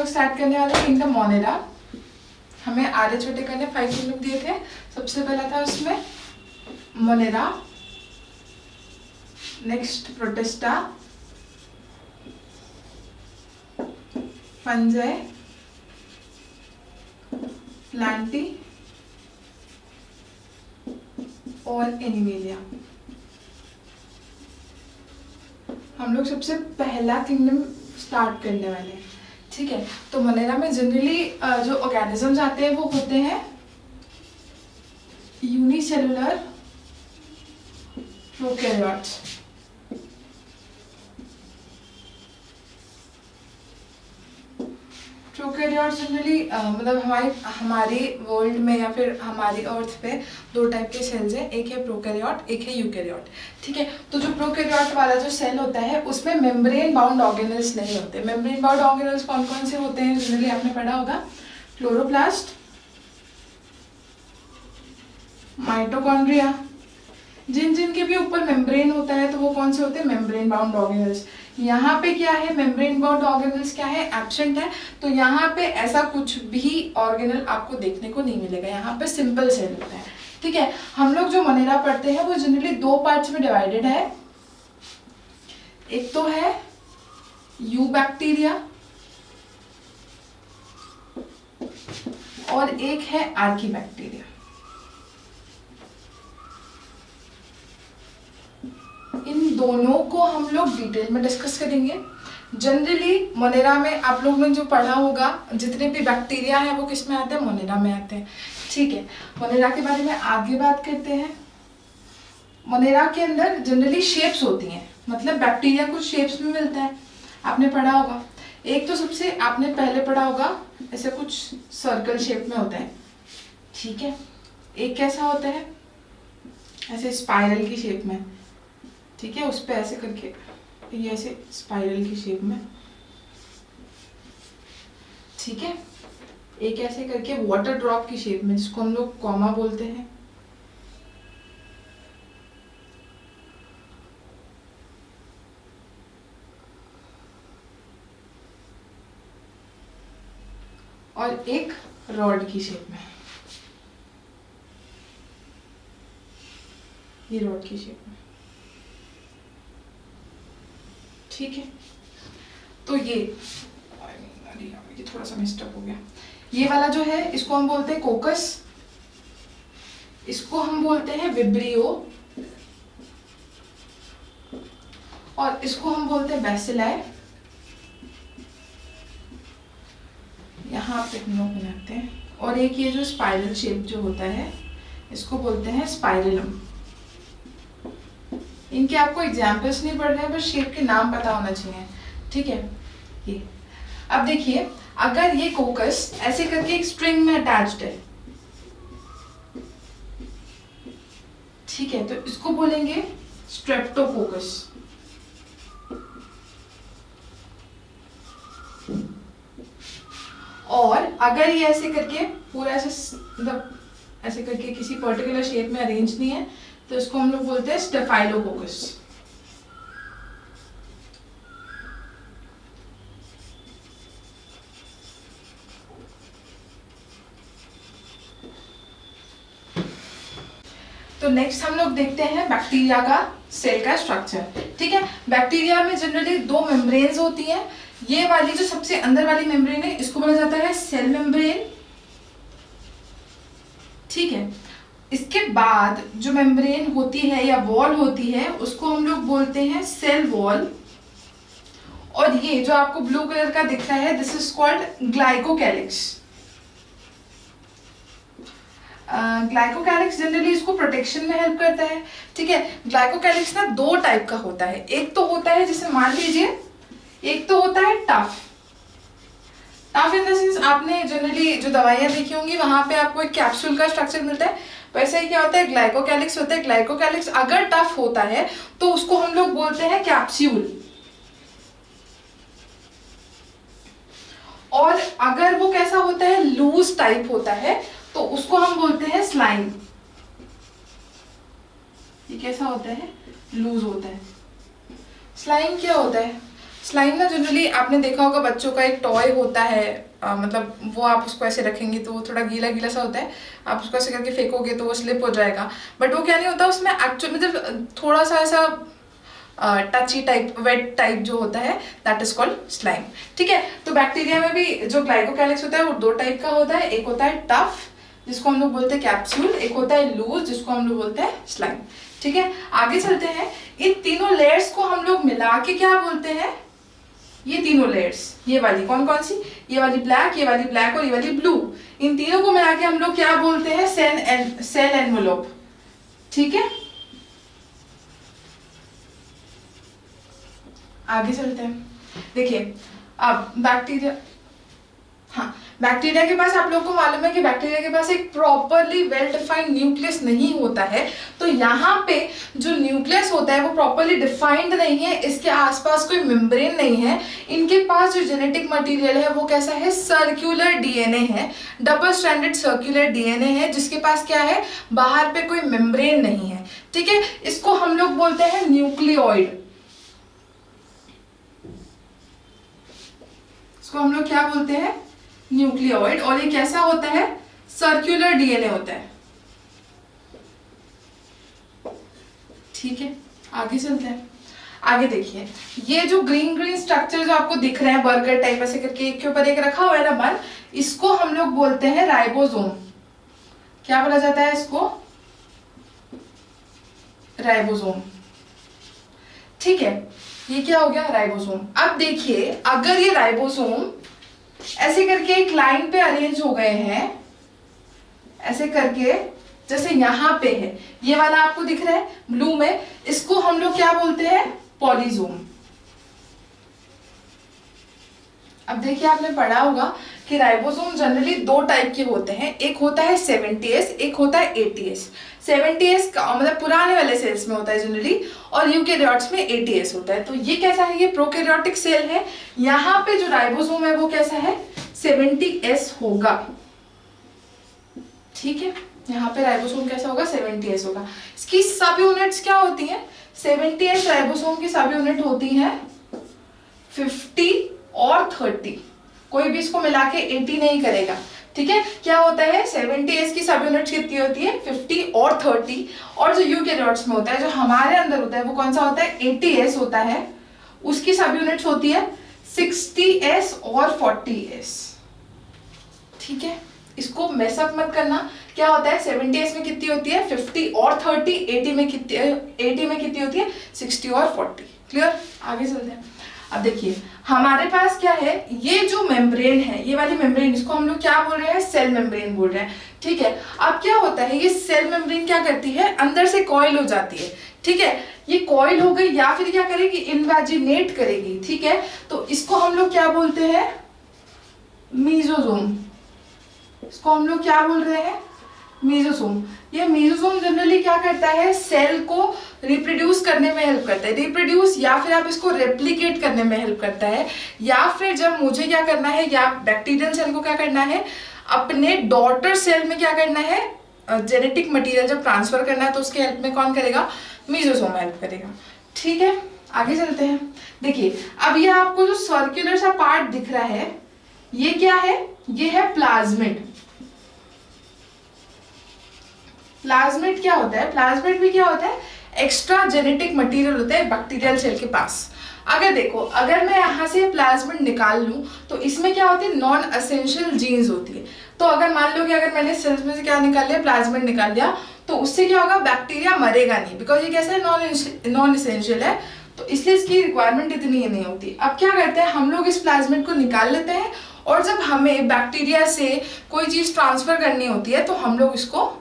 Start करने वाले kingdom Monera. हमें आधे छोटे करने 5 किंगडम दिए थे। सबसे पहला था उसमें Monera, next Protista, fungi, Plantae और एनिमेलिया। हम लोग सबसे पहला किंगडम स्टार्ट करने वाले हैं, ठीक है। तो मोनेरा में जनरली जो ऑर्गेनिजम्स आते हैं वो होते हैं यूनिसेलुलर प्रोकैरियोट्स। प्रोकैरियोट्स जनरली मतलब हमारे वर्ल्ड में या फिर हमारी अर्थ पे 2 टाइप के सेल्स हैं, एक है प्रोकैरियोट, एक है यूकैरियोट, ठीक है। तो जो प्रोकैरियोट वाला जो सेल होता है उसमें मेम्ब्रेन बाउंड ऑर्गेनेल्स नहीं होते। मेम्ब्रेन बाउंड ऑर्गेनेल्स कौन कौन से होते हैं जनरली आपने पढ़ा होगा, क्लोरोप्लास्ट, माइटोकॉन्ड्रिया। जिन के भी ऊपर मेम्ब्रेन होता है तो वो कौन से होते हैं, मेम्ब्रेन बाउंड ऑर्गेनेल्स। यहाँ पे क्या है, मेम्ब्रेन बाउंड ऑर्गेनेल्स क्या है, एब्सेंट है। तो यहाँ पे ऐसा कुछ भी ऑर्गेनल आपको देखने को नहीं मिलेगा, यहाँ पे सिंपल सेल होता है, ठीक है। हम लोग जो मोनेरा पढ़ते हैं वो जनरली 2 पार्ट्स में डिवाइडेड है। एक तो है यू बैक्टीरिया और एक है आर्की बैक्टीरिया। इन दोनों को हम लोग डिटेल में डिस्कस करेंगे। जनरली मोनेरा में आप लोगों ने जो पढ़ा होगा, जितने भी बैक्टीरिया हैं वो किस में आते हैं, मोनेरा में आते हैं, ठीक है। मोनेरा के बारे में आगे बात करते हैं। मोनेरा के अंदर जनरली शेप्स होती हैं, मतलब बैक्टीरिया कुछ शेप्स में मिलता है, आपने पढ़ा होगा। एक तो सबसे आपने पहले पढ़ा होगा ऐसे कुछ सर्कल शेप में होता है, ठीक है। एक कैसा होता है, ऐसे स्पाइरल की शेप में, ठीक है, उस पे ऐसे करके ये ऐसे स्पाइरल की शेप में, ठीक है। एक ऐसे करके वाटर ड्रॉप की शेप में, जिसको हम लोग कॉमा बोलते हैं। और एक रॉड की शेप में, ये रॉड की शेप में, ठीक है। तो ये थोड़ा सा मिस्टेक हो गया। ये वाला जो है इसको हम बोलते हैं कोकस, इसको हम बोलते हैं विब्रियो और इसको हम बोलते हैं बैसिलाई। यहाँ पे हम लोग बनाते हैं। और एक ये जो स्पाइरल शेप जो होता है इसको बोलते हैं स्पाइरलम। इनके आपको एग्जाम्पल्स नहीं पढ़ रहे हैं, बस शेप के नाम पता होना चाहिए, ठीक है। ये अब देखिए, अगर ये कोकस ऐसे करके एक स्ट्रिंग में अटैच्ड है, ठीक है, तो इसको बोलेंगे स्ट्रेप्टोकोकस। और अगर ये ऐसे करके पूरा ऐसे मतलब ऐसे करके किसी पर्टिकुलर शेप में अरेंज नहीं है तो इसको हम लोग बोलते हैं स्टेफाइलोकोकस। तो नेक्स्ट हम लोग देखते हैं बैक्टीरिया का सेल का स्ट्रक्चर, ठीक है। बैक्टीरिया में जनरली 2 मेम्ब्रेन्स होती हैं। ये वाली जो सबसे अंदर वाली मेम्ब्रेन है इसको बोला जाता है सेल मेम्ब्रेन, ठीक है। इसके बाद जो मेम्ब्रेन होती है या वॉल होती है उसको हम लोग बोलते हैं सेल वॉल। और ये जो आपको ब्लू कलर का दिख रहा है this is called glycocalyx. Glycocalyx generally इसको प्रोटेक्शन में हेल्प करता है, ठीक है। ग्लाइकोकैलिक्स ना 2 टाइप का होता है। एक तो होता है जैसे मान लीजिए, एक तो होता है टफ इन द सेंस आपने जनरली जो दवाइयां देखी होंगी वहां पे आपको एक कैप्सूल का स्ट्रक्चर मिलता है, वैसे ही क्या होता है ग्लाइकोकैलिक्स होता है। ग्लाइकोकैलिक्स अगर टफ होता है तो उसको हम लोग बोलते हैं कैप्सूल, और अगर वो कैसा होता है लूज टाइप होता है तो उसको हम बोलते हैं स्लाइम। ये कैसा होता है, लूज होता है। स्लाइम क्या होता है, स्लाइम ना जनरली आपने देखा होगा बच्चों का एक टॉय होता है, मतलब वो आप उसको ऐसे रखेंगे तो वो थोड़ा गीला गीला सा होता है, आप उसको ऐसे करके फेंकोगे तो वो स्लिप हो जाएगा, बट वो क्या नहीं होता उसमें एक्चुअल मतलब थोड़ा सा ऐसा टची टाइप वेट टाइप जो होता है, दैट इज कॉल्ड स्लाइम। ठीक है, तो बैक्टीरिया में भी जो ग्लाइकोकैलिक्स होता है वो दो टाइप का होता है, एक होता है टफ जिसको हम लोग बोलते हैं कैप्सूल, एक होता है लूज जिसको हम लोग बोलते हैं स्लाइम। ठीक है, आगे चलते हैं। इन तीनों लेयर्स को हम लोग मिला के क्या बोलते हैं, ये तीनों लेयर्स, ये वाली कौन कौन सी, ये वाली ब्लैक और ये वाली ब्लू, इन तीनों को मिला के हम लोग क्या बोलते हैं, सेल एनवेलोप। ठीक है, आगे चलते हैं। देखिए अब बैक्टीरिया, हाँ बैक्टीरिया के पास आप लोगों को मालूम है कि बैक्टीरिया के पास एक प्रॉपरली वेल डिफाइंड न्यूक्लियस नहीं होता है, तो यहाँ पे जो न्यूक्लियस होता है वो प्रॉपरली डिफाइंड नहीं है, इसके आसपास कोई मेम्ब्रेन नहीं है, इनके पास जो जेनेटिक मटेरियल है वो कैसा है, सर्कुलर डीएनए है, डबल स्ट्रैंडेड सर्कुलर डीएनए है, जिसके पास क्या है, बाहर पे कोई मेम्ब्रेन नहीं है। ठीक है, इसको हम लोग बोलते हैं न्यूक्लियोइड, इसको हम लोग क्या बोलते हैं, न्यूक्लियोइड। और ये कैसा होता है, सर्कुलर डीएनए होता है। ठीक है, आगे चलते हैं। आगे देखिए, ये जो ग्रीन ग्रीन स्ट्रक्चर जो आपको दिख रहे हैं बर्गर टाइप ऐसे करके एक के ऊपर एक रखा हुआ है ना बन, इसको हम लोग बोलते हैं राइबोसोम। क्या बोला जाता है इसको, राइबोसोम। ठीक है, ये क्या हो गया, राइबोसोम। अब देखिए अगर ये राइबोसोम ऐसे करके एक लाइन पे अरेंज हो गए हैं, ऐसे करके जैसे यहाँ पे है, ये वाला आपको दिख रहा है ब्लू में, इसको हम लोग क्या बोलते हैं, पॉलीजोम। अब देखिए आपने पढ़ा होगा कि राइबोसोम जनरली दो टाइप के होते हैं, एक होता है 70S, एक होता है 80S। 70S का मतलब पुराने वाले सेल्स में होता है जनरली, और यूकेरियोट्स में 80S होता है। तो ये कैसा है, ये प्रोकैरियोटिक सेल है, यहाँ पे जो राइबोसोम है वो कैसा है, 70S होगा। ठीक है, यहाँ पे राइबोसोम कैसा होगा, 70S होगा। इसकी सब यूनिट्स क्या होती हैं, 70S राइबोसोम की सब यूनिट होती है 50 और 30, कोई भी इसको मिला के 80 नहीं करेगा। ठीक है, क्या होता है, 70S की सब यूनिट्स कितनी होती है, 50 और 30, और जो यूकेरियोट्स में होता है, जो हमारे अंदर होता है वो कौन सा होता है, 80S होता है, उसकी सब यूनिट्स होती है 60S और 40S। ठीक है, इसको मैसअप मत करना, क्या होता है 70S में कितनी होती है 50 और 30, 80 में कितनी होती है 60 और 40। क्लियर, आगे चलते हैं। अब देखिए हमारे पास क्या है, ये जो मेम्ब्रेन है, ये वाली मेम्ब्रेन, इसको हम लोग क्या बोल रहे हैं, सेल मेम्ब्रेन बोल रहे हैं। ठीक है, अब क्या होता है, ये सेल मेम्ब्रेन क्या करती है, अंदर से कॉइल हो जाती है। ठीक है, ये कॉइल हो गई या फिर क्या करेगी, इन्वेजिनेट करेगी। ठीक है, तो इसको हम लोग क्या बोलते हैं, मीजोसोम। इसको हम लोग क्या बोल रहे हैं, मीजोसोम। ये मीजोसोम जनरली क्या करता है, सेल को रिप्रोड्यूस करने में हेल्प करता है, रिप्रोड्यूस या फिर आप इसको रेप्लिकेट करने में हेल्प करता है, या फिर जब मुझे क्या करना है, या बैक्टीरियल सेल को क्या करना है, अपने डॉटर सेल में क्या करना है, जेनेटिक मटेरियल जब ट्रांसफर करना है तो उसके हेल्प में कौन करेगा, मीजोसोम हेल्प करेगा। ठीक है, आगे चलते हैं। देखिए अब ये आपको जो सर्कुलर सा पार्ट दिख रहा है, ये क्या है, ये है प्लाज्मिड। प्लाज्मिड क्या होता है, प्लाज्मिड भी क्या होता है, एक्स्ट्रा जेनेटिक मटेरियल होता है बैक्टीरियल सेल के पास। अगर देखो, अगर मैं यहाँ से प्लाज्मिड निकाल लूं तो इसमें क्या होती है, नॉन एसेंशियल जीन्स होती है। तो अगर मान लो कि अगर मैंने सेल्स में से क्या निकाल लिया, प्लाज्मिड निकाल लिया, तो उससे क्या होगा, बैक्टीरिया मरेगा नहीं, बिकॉज ये कैसा है, नॉन एसेंशियल है, तो इसलिए इसकी रिक्वायरमेंट इतनी ही नहीं होती। अब क्या करते हैं, हम लोग इस प्लाज्मिड को निकाल लेते हैं, और जब हमें बैक्टीरिया से कोई चीज ट्रांसफर करनी होती है तो हम लोग इसको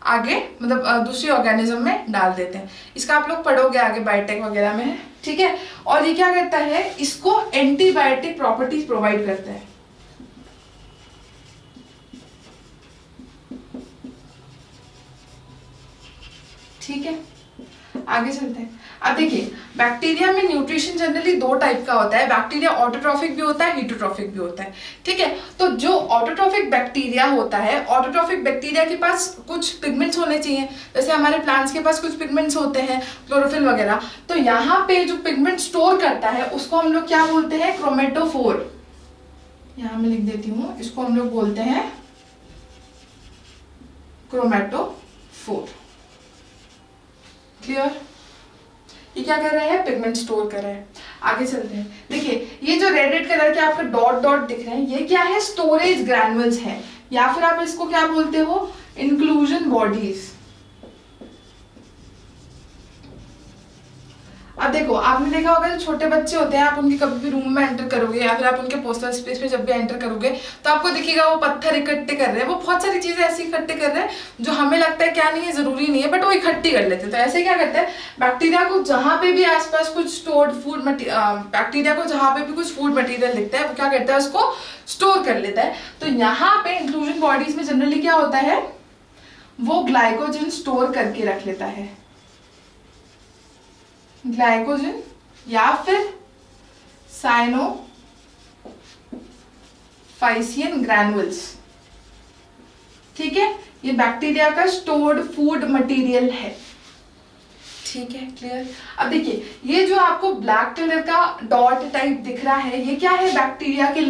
आगे मतलब दूसरी ऑर्गेनिज्म में डाल देते हैं। इसका आप लोग पढ़ोगे आगे बायोटेक वगैरह में। ठीक है, और ये क्या करता है, इसको एंटीबायोटिक प्रॉपर्टीज प्रोवाइड करता है। ठीक है, आगे चलते हैं। अब देखिए बैक्टीरिया में न्यूट्रिशन जनरली दो टाइप का होता है, बैक्टीरिया ऑटोट्रॉफिक भी होता है, हीटोट्रॉफिक भी होता है, ठीक है। तो जो ऑटोट्रॉफिक बैक्टीरिया होता है, ऑटोट्रॉफिक बैक्टीरिया के पास कुछ पिगमेंट्स होने चाहिए, जैसे हमारे प्लांट्स के पास कुछ पिगमेंट्स होते हैं, क्लोरोफिल वगैरह। तो यहाँ पे जो पिगमेंट स्टोर करता है उसको हम लोग क्या बोलते हैं, क्रोमेटोफोर। यहाँ मैं लिख देती हूँ, इसको हम लोग बोलते हैं क्रोमेटोफोर। क्लियर? ये क्या कर रहे हैं, पिगमेंट स्टोर कर रहे हैं। आगे चलते हैं। देखिए ये जो रेड कलर के आपके डॉट डॉट दिख रहे हैं, ये क्या है, स्टोरेज ग्रैन्युल्स है, या फिर आप इसको क्या बोलते हो, इंक्लूजन बॉडीज। अब देखो आपने देखा होगा जो छोटे बच्चे होते हैं, आप उनके कभी भी रूम में एंटर करोगे या फिर आप उनके पर्सनल स्पेस में जब भी एंटर करोगे तो आपको दिखेगा वो पत्थर इकट्ठे कर रहे हैं, वो बहुत सारी चीजें ऐसी इकट्ठे कर रहे हैं जो हमें लगता है क्या नहीं है, जरूरी नहीं है, बट वो इकट्ठी कर लेते हैं। तो ऐसे क्या करते हैं, बैक्टीरिया को जहां पे भी आसपास कुछ स्टोर्ड फूड बैक्टीरिया को जहां पे भी कुछ फूड मटेरियल दिखता है वो क्या करता है, उसको स्टोर कर लेता है। तो यहाँ पे इंक्लूजन बॉडीज में जनरली क्या होता है, वो ग्लाइकोजन स्टोर करके रख लेता है, ग्लाइकोजन या फिर साइनोफाइसियन ग्रैनुअल्स, ठीक है। ये बैक्टीरिया का स्टोर्ड फूड मटेरियल है, ठीक है। क्लियर? अब देखिए ये जो आपको ब्लैक कलर का डॉट टाइप दिख रहा है, ये क्या है, बैक्टीरिया के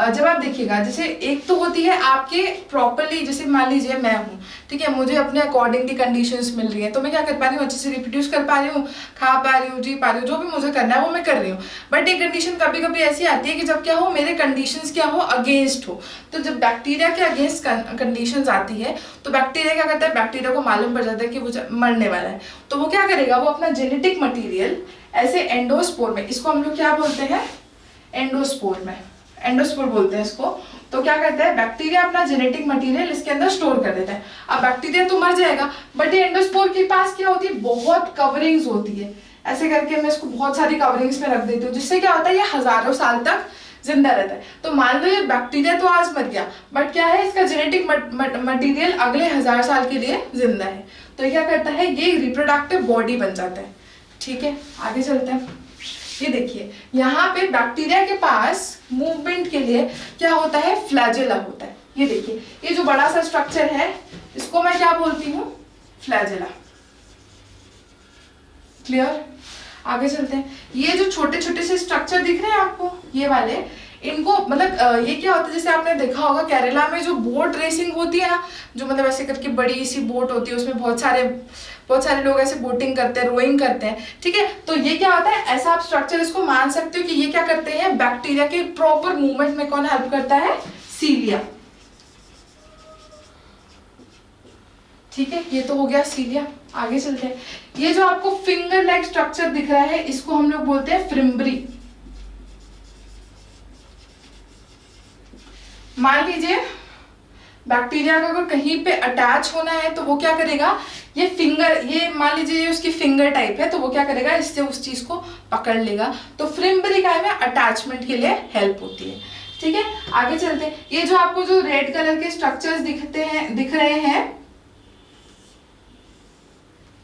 जब आप देखिएगा, जैसे एक तो होती है आपके प्रॉपरली, जैसे मान लीजिए मैं हूँ, ठीक है, मुझे अपने अकॉर्डिंग की कंडीशंस मिल रही है, तो मैं क्या कर पा रही हूँ, अच्छे से रिप्रोड्यूस कर पा रही हूँ, खा पा रही हूँ, जी पा रही हूँ, जो भी मुझे करना है वो मैं कर रही हूँ। बट एक कंडीशन कभी कभी ऐसी आती है कि जब क्या हो, मेरे कंडीशंस क्या हो, अगेंस्ट हो। तो जब बैक्टीरिया के अगेंस्ट कंडीशंस आती है तो बैक्टीरिया क्या करता है, बैक्टीरिया को मालूम पड़ जाता है कि वो मरने वाला है, तो वो क्या करेगा, वो अपना जेनेटिक मटीरियल ऐसे एंडोस्पोर में, इसको हम लोग क्या बोलते हैं, एंडोस्पोर में, एंडोस्पोर बोलते हैं इसको। तो क्या करता है, बैक्टीरिया अपना जेनेटिक मटेरियल इसके अंदर स्टोर कर देता है। अब बैक्टीरिया तो मर जाएगा, बट ये एंडोस्पोर के पास क्या होती है, बहुत कवरिंग्स होती है। ऐसे करके मैं इसको बहुत सारी कवरिंग्स में रख देती हूँ, जिससे क्या होता है, ये हजारों साल तक जिंदा रहता है। तो मान लो ये बैक्टीरिया तो आज मर गया, बट क्या है, इसका जेनेटिक मटेरियल अगले 1000 साल के लिए जिंदा है। तो ये क्या करता है, ये रिप्रोडक्टिव बॉडी बन जाता है, ठीक है। आगे चलते हैं। ये देखिए यहाँ पे बैक्टीरिया के पास मूवमेंट के लिए क्या होता है, फ्लैजेला होता है। ये देखिए ये जो बड़ा सा स्ट्रक्चर है, इसको मैं क्या बोलती हूँ, फ्लैजेला। क्लियर? आगे चलते हैं। ये जो छोटे छोटे से स्ट्रक्चर दिख रहे हैं आपको, ये वाले, इनको मतलब ये क्या होता है, जैसे आपने देखा होगा केरला में जो बोट रेसिंग होती है ना, जो मतलब ऐसे करके बड़ी सी बोट होती है, उसमें बहुत सारे लोग ऐसे बोटिंग करते हैं, रोइंग करते हैं, ठीक है। तो ये क्या होता है, ऐसा आप स्ट्रक्चर इसको मान सकते हो कि ये क्या करते हैं, बैक्टीरिया के प्रॉपर मूवमेंट में कौन हेल्प करता है, सीलिया, ठीक है। ये तो हो गया सीलिया। आगे चलते हैं। ये जो आपको फिंगर लाइक स्ट्रक्चर दिख रहा है, इसको हम लोग बोलते हैं फ्रिम्बरी। मान लीजिए बैक्टीरिया का अगर कहीं पे अटैच होना है तो वो क्या करेगा, ये फिंगर, ये मान लीजिए ये उसकी फिंगर टाइप है, तो वो क्या करेगा, इससे उस चीज को पकड़ लेगा। तो फ्रिम्बरी का में अटैचमेंट के लिए हेल्प होती है, ठीक है। आगे चलते हैं। ये जो आपको जो रेड कलर के स्ट्रक्चर्स दिख रहे हैं,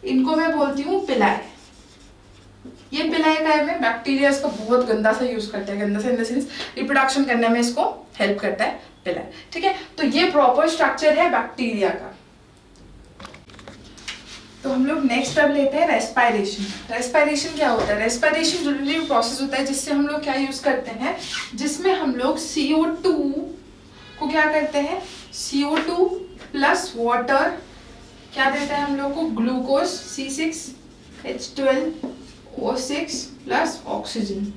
इनको मैं बोलती हूँ पिलाई। ये पिलाई का में बैक्टीरिया इसका बहुत गंदा सा यूज करता है, गंदा सा इन द सेंस रिप्रोडक्शन करने में इसको हेल्प करता है पिलाई, ठीक है। तो ये प्रॉपर स्ट्रक्चर है बैक्टीरिया का। तो हम लोग नेक्स्ट अब लेते हैं रेस्पिरेशन। रेस्पिरेशन क्या होता है, रेस्पिरेशन जनरली प्रोसेस होता है जिससे हम लोग क्या यूज करते हैं, जिसमें हम लोग CO2 को क्या करते हैं, CO2 प्लस वाटर क्या देता है हम लोग को, ग्लूकोज C6H12O6 प्लस ऑक्सीजन।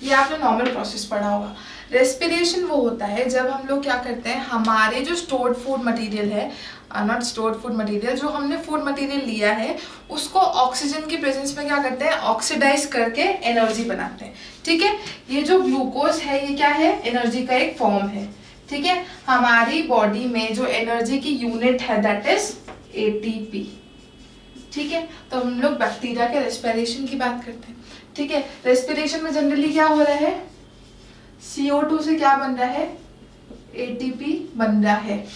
ये आपने नॉर्मल प्रोसेस पढ़ा होगा। रेस्पिरेशन वो होता है जब हम लोग क्या करते हैं, हमारे जो स्टोर्ड फूड मटेरियल है, नॉट स्टोर्ड फूड मटेरियल, जो हमने फूड मटेरियल लिया है उसको ऑक्सीजन की प्रेजेंस में क्या करते हैं, ऑक्सीडाइज करके एनर्जी बनाते हैं, ठीक है। ये जो ग्लूकोज है ये क्या है, एनर्जी का एक फॉर्म है, ठीक है। हमारी बॉडी में जो एनर्जी की यूनिट है दैट इज ATP, ठीक है। तो हम लोग बैक्टीरिया के रेस्पिरेशन की बात करते हैं, ठीक है। रेस्पिरेशन में जनरली क्या हो रहा है, CO2 से क्या बन रहा है, ATP बन रहा है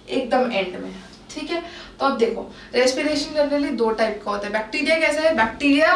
एकदम एंड में, ठीक है। तो अब देखो रेस्पिरेशन जनरली दो टाइप का होता है। बैक्टीरिया कैसा है, बैक्टीरिया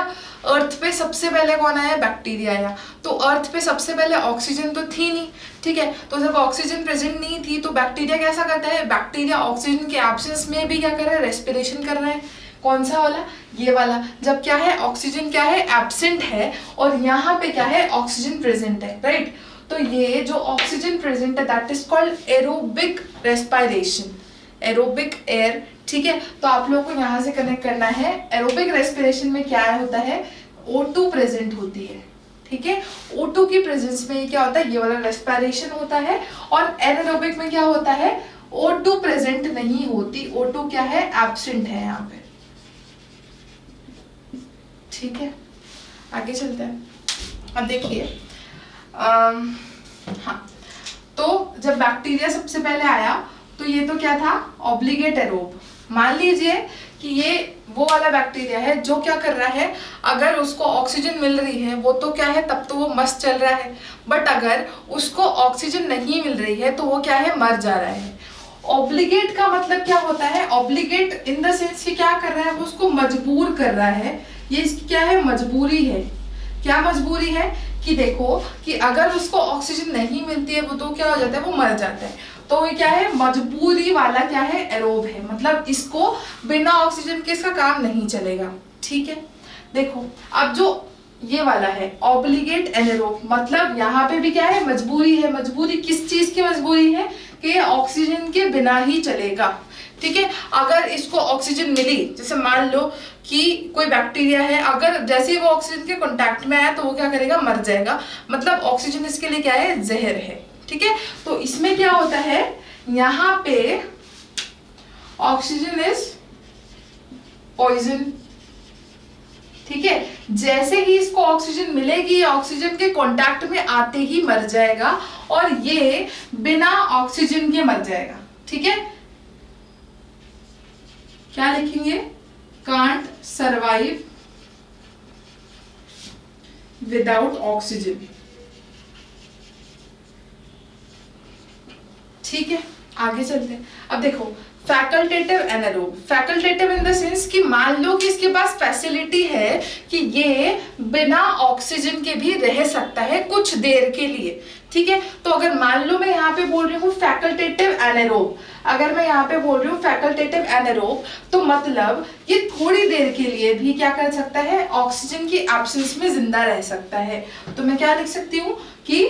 अर्थ पे सबसे पहले कौन आया, बैक्टीरिया आया। तो अर्थ पे सबसे पहले ऑक्सीजन तो थी नहीं, ठीक है। तो जब ऑक्सीजन प्रेजेंट नहीं थी तो बैक्टीरिया कैसा करता है, बैक्टीरिया ऑक्सीजन के एब्सेंस में भी क्या कर रहा है, रेस्पिरेशन कर रहा है। कौन सा वाला, ये वाला। जब क्या है, ऑक्सीजन क्या है, एब्सेंट है, और यहाँ पे क्या है, ऑक्सीजन प्रेजेंट है, राइट। तो ये जो ऑक्सीजन प्रेजेंट है that is called aerobic respiration, aerobic air, ठीक है। तो आप लोगों को यहाँ से कनेक्ट करना है, एरोबिक रेस्पिरेशन में क्या होता है, O2 प्रेजेंट होती है, ठीक है। O2 की प्रेजेंस में क्या होता है, ये वाला रेस्पिरेशन होता है। और एनारोबिक में क्या होता है, O2 प्रेजेंट नहीं होती, O2 क्या है, एब्सेंट है यहाँ पे, ठीक है। आगे चलते हैं। अब देखिए हाँ, तो जब बैक्टीरिया सबसे पहले आया तो ये तो क्या था, ऑब्लिगेट एरोब। मान लीजिए कि ये वो वाला बैक्टीरिया है जो क्या कर रहा है, अगर उसको ऑक्सीजन मिल रही है वो तो क्या है, तब तो वो मस्त चल रहा है। बट अगर उसको ऑक्सीजन नहीं मिल रही है तो वो क्या है, मर जा रहा है। ऑब्लिगेट का मतलब क्या होता है, ऑब्लिगेट इन द सेंस कि क्या कर रहा है, वो उसको मजबूर कर रहा है। ये इसकी क्या है, मजबूरी है। क्या मजबूरी है कि देखो कि अगर उसको ऑक्सीजन नहीं मिलती है वो तो क्या हो जाता है, वो मर जाता है। तो ये क्या है, मजबूरी वाला क्या है, एरोब है, मतलब इसको बिना ऑक्सीजन के इसका काम नहीं चलेगा, ठीक है। देखो अब जो ये वाला है ऑब्लिगेट एनेरोब, मतलब यहाँ पे भी क्या है, मजबूरी है। मजबूरी किस चीज की मजबूरी है, कि ऑक्सीजन के बिना ही चलेगा, ठीक है। अगर इसको ऑक्सीजन मिली, जैसे मान लो कि कोई बैक्टीरिया है, अगर जैसे ही वो ऑक्सीजन के कांटेक्ट में आया तो वो क्या करेगा, मर जाएगा। मतलब ऑक्सीजन इसके लिए क्या है, जहर है, ठीक है। तो इसमें क्या होता है, यहाँ पे ऑक्सीजन इज पॉइजन, ठीक है। जैसे ही इसको ऑक्सीजन मिलेगी, ऑक्सीजन के कांटेक्ट में आते ही मर जाएगा, और ये बिना ऑक्सीजन के मर जाएगा, ठीक है। क्या लिखेंगे, कांट सर्वाइव विदाउट ऑक्सीजन, ठीक है। आगे चलते हैं। अब देखो facultative anaerobe, facultative in the sense कि मान लो कि इसके पास फैसिलिटी है कि ये बिना ऑक्सीजन के भी रह सकता है कुछ देर के लिए, ठीक है। तो अगर मान लो मैं यहाँ पे बोल रही हूँ फैकल्टेटिव एनारोब, अगर मैं यहाँ पे बोल रही हूँ फैकल्टेटिव एनारोब, तो मतलब ये थोड़ी देर के लिए भी क्या कर सकता है, ऑक्सीजन की एब्सेंस में जिंदा रह सकता है। तो मैं क्या लिख सकती हूँ कि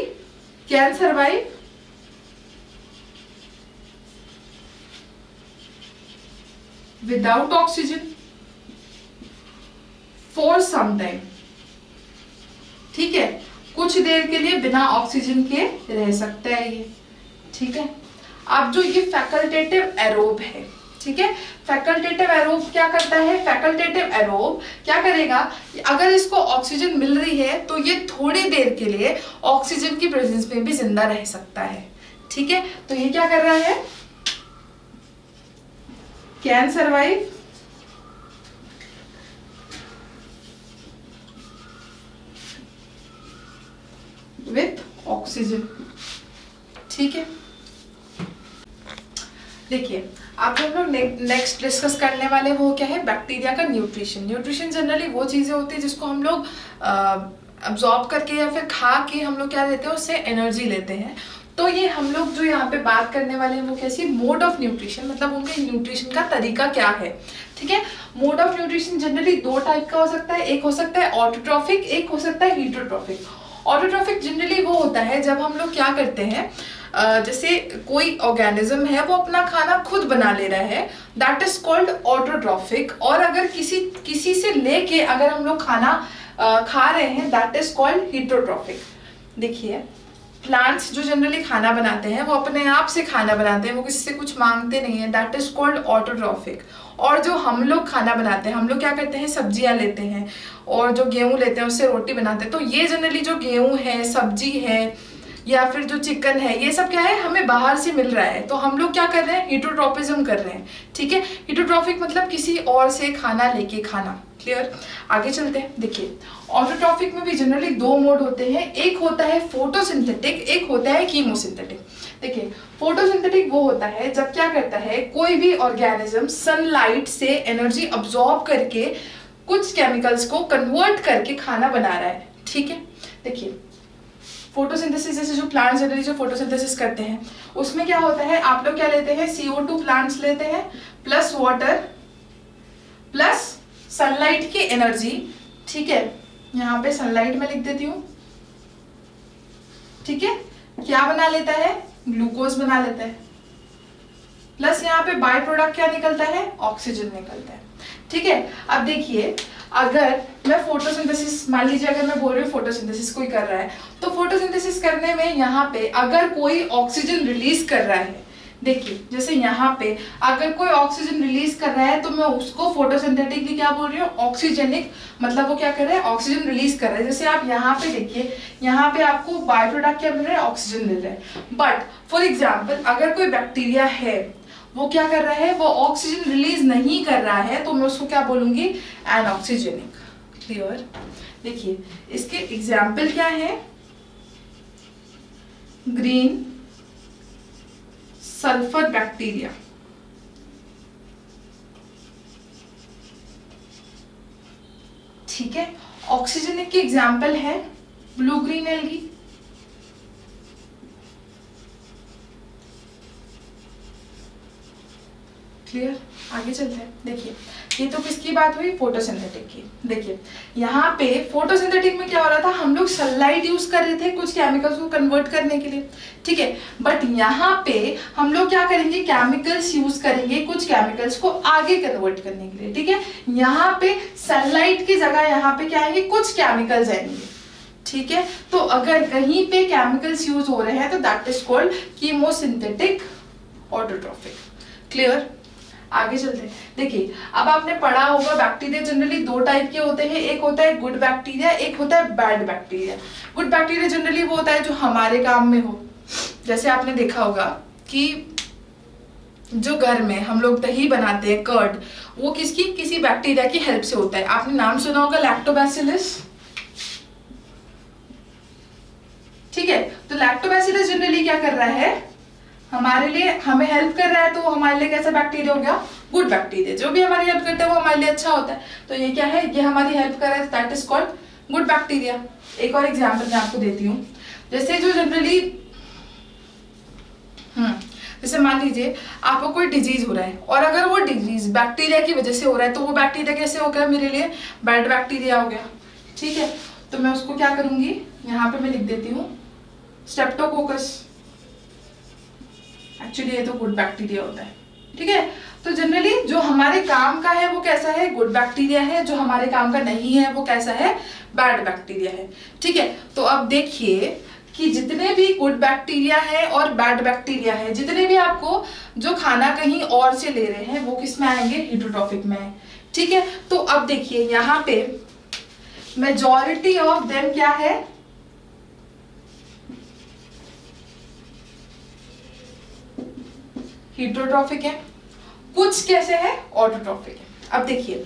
can survive without oxygen for some time, ठीक है। कुछ देर के लिए बिना ऑक्सीजन के रह सकता है ये, ठीक है। अब जो ये फैकल्टेटिव एरोब है, ठीक है, फैकल्टेटिव एरोब क्या करता है, फैकल्टेटिव एरोब क्या करेगा, अगर इसको ऑक्सीजन मिल रही है तो ये थोड़ी देर के लिए ऑक्सीजन की प्रेजेंस में भी जिंदा रह सकता है, ठीक है। तो ये क्या कर रहा है, कैन सर्वाइव विथ ऑक्सीजन, ठीक है। देखिए आप हम लोग नेक्स्ट डिस्कस करने वाले वो क्या है, बैक्टीरिया का न्यूट्रिशन। न्यूट्रिशन जनरली वो चीजें होती है जिसको हम लोग अब्जॉर्ब करके या फिर खा के हम लोग क्या लेते हैं, उससे एनर्जी लेते हैं। तो ये हम लोग जो यहाँ पे बात करने वाले हैं वो कैसी, मोड ऑफ न्यूट्रिशन, मतलब उनके न्यूट्रिशन का तरीका क्या है, ठीक है। मोड ऑफ न्यूट्रिशन जनरली दो टाइप का हो सकता है, एक हो सकता है ऑटोट्रॉफिक, एक हो सकता है हीटरोट्रॉफिक। ऑटोट्रॉफिक जनरली वो होता है जब हम लोग क्या करते हैं, जैसे कोई ऑर्गेनिज्म है वो अपना खाना खुद बना ले रहा है, दैट इज कॉल्ड ऑटोट्रॉफिक। और अगर किसी से लेके अगर हम लोग खाना खा रहे हैं, दैट इज कॉल्ड हीटरोट्रॉफिक। देखिए प्लांट्स जो जनरली खाना बनाते हैं वो अपने आप से खाना बनाते हैं, वो किसी से कुछ मांगते नहीं है, दैट इज कॉल्ड ऑटोट्रॉफिक। और जो हम लोग खाना बनाते हैं, हम लोग क्या करते हैं, सब्जियां लेते हैं और जो गेहूं लेते हैं उससे रोटी बनाते हैं। तो ये जनरली जो गेहूं है, सब्जी है या फिर जो चिकन है, ये सब क्या है, हमें बाहर से मिल रहा है, तो हम लोग क्या कर रहे हैं, हीटरोट्रॉपिज्म कर रहे हैं, ठीक है। हीटरोट्रॉफिक मतलब किसी और से खाना लेके खाना, क्लियर। आगे चलते हैं। देखिए ऑटोट्रॉफिक में भी जनरली दो मोड होते हैं, एक होता है फोटोसिंथेटिक, एक होता है कीमोसिंथेटिक। देखिए फोटोसिंथेटिक वो होता है जब क्या करता है, कोई भी ऑर्गेनिज्म सनलाइट से एनर्जी अब्सॉर्ब करके कुछ केमिकल्स को कन्वर्ट करके खाना बना रहा है। ठीक है, देखिए फोटोसिंथेसिस जैसे जो प्लांट्स जनरली जो फोटोसिंथेसिस करते हैं उसमें क्या होता है, आप लोग क्या लेते हैं, CO2 प्लांट्स लेते हैं प्लस वाटर प्लस सनलाइट की एनर्जी। ठीक है, यहाँ पे सनलाइट में लिख देती हूँ। ठीक है, क्या बना लेता है, ग्लूकोज बना लेता है, प्लस यहाँ पे बाय प्रोडक्ट क्या निकलता है, ऑक्सीजन निकलता है। ठीक है, अब देखिए अगर मैं फोटोसिंथेसिस, मान लीजिए अगर मैं बोल रही हूँ फोटोसिंथेसिस कोई कर रहा है, तो फोटोसिंथेसिस करने में यहाँ पे अगर कोई ऑक्सीजन रिलीज कर रहा है, देखिए जैसे यहाँ पे अगर कोई ऑक्सीजन रिलीज कर रहा है तो मैं उसको फोटोसिंथेटिकली क्या बोल रही हूँ, ऑक्सीजेनिक, मतलब वो क्या कर रहा है, ऑक्सीजन रिलीज कर रहा है। जैसे आप यहाँ पे देखिए, यहाँ पे आपको बाय प्रोडक्ट क्या मिल रहा है, ऑक्सीजन मिल रहा है। बट फॉर एग्जाम्पल अगर कोई बैक्टीरिया है वो क्या कर रहा है, वो ऑक्सीजन रिलीज नहीं कर रहा है, तो मैं उसको क्या बोलूंगी, एनऑक्सीजेनिक। क्लियर? देखिए इसके एग्जाम्पल क्या है, ग्रीन सल्फर बैक्टीरिया। ठीक है, ऑक्सीजनिक के एग्जाम्पल है ब्लू ग्रीन एल्गी। क्लियर? आगे चलते हैं। देखिए ये तो किसकी बात हुई, फोटोसिंथेटिक की। देखिए यहाँ पे फोटोसिंथेटिक में क्या हो रहा था, हम लोग सनलाइट यूज कर रहे थे कुछ केमिकल्स को कन्वर्ट करने के लिए। ठीक है, बट यहाँ पे हम लोग क्या करेंगे, केमिकल्स यूज करेंगे कुछ केमिकल्स को आगे कन्वर्ट करने के लिए। ठीक है, यहाँ पे सनलाइट की जगह यहाँ पे क्या आएंगे, कुछ केमिकल्स आएंगे। ठीक है, तो अगर कहीं पे केमिकल्स यूज हो रहे हैं तो that is called chemosynthetic autotrophic. Clear? आगे चलते हैं। देखिए अब आपने पढ़ा होगा बैक्टीरिया जनरली दो टाइप के होते हैं, एक होता है गुड बैक्टीरिया, एक होता है bad bacteria. Good bacteria generally वो होता है जो हमारे काम में हो, जैसे आपने देखा होगा कि जो घर में हम लोग दही बनाते हैं, कर्ड, वो किसकी, किसी बैक्टीरिया की हेल्प से होता है। आपने नाम सुना होगा लैक्टोबैसिलस। ठीक है, तो लैक्टोबैसिलस जनरली क्या कर रहा है, हमारे लिए, हमें हेल्प कर रहा है, तो हमारे लिए कैसा बैक्टीरिया हो गया, गुड बैक्टीरिया। जो भी हमारी हेल्प करता है वो हमारे लिए अच्छा होता है, तो ये क्या है, ये हमारी हेल्प कर रहा है, that is called good bacteria. एक और एग्जांपल मैं आपको देती हूँ, जैसे जो जनरली जैसे मान लीजिए आपको कोई डिजीज हो रहा है और अगर वो डिजीज बैक्टीरिया की वजह से हो रहा है, तो वो बैक्टीरिया कैसे हो गया, मेरे लिए बैड बैक्टीरिया हो गया। ठीक है, तो मैं उसको क्या करूंगी, यहाँ पे मैं लिख देती हूँ स्ट्रेप्टोकोकस। एक्चुअली ये तो गुड बैक्टीरिया होता है। ठीक है, तो जनरली जो हमारे काम का है वो कैसा है, गुड बैक्टीरिया है, जो हमारे काम का नहीं है वो कैसा है, बैड बैक्टीरिया है। ठीक है, तो अब देखिए कि जितने भी गुड बैक्टीरिया है और बैड बैक्टीरिया है, जितने भी आपको जो खाना कहीं और से ले रहे हैं वो किस में आएंगे, हेटरोट्रॉफिक में। ठीक है, तो अब देखिए यहाँ पे मेजॉरिटी ऑफ देम क्या है, हेटरोट्रॉफिक है, कुछ कैसे है, ऑटोट्रॉफिक है। अब देखिए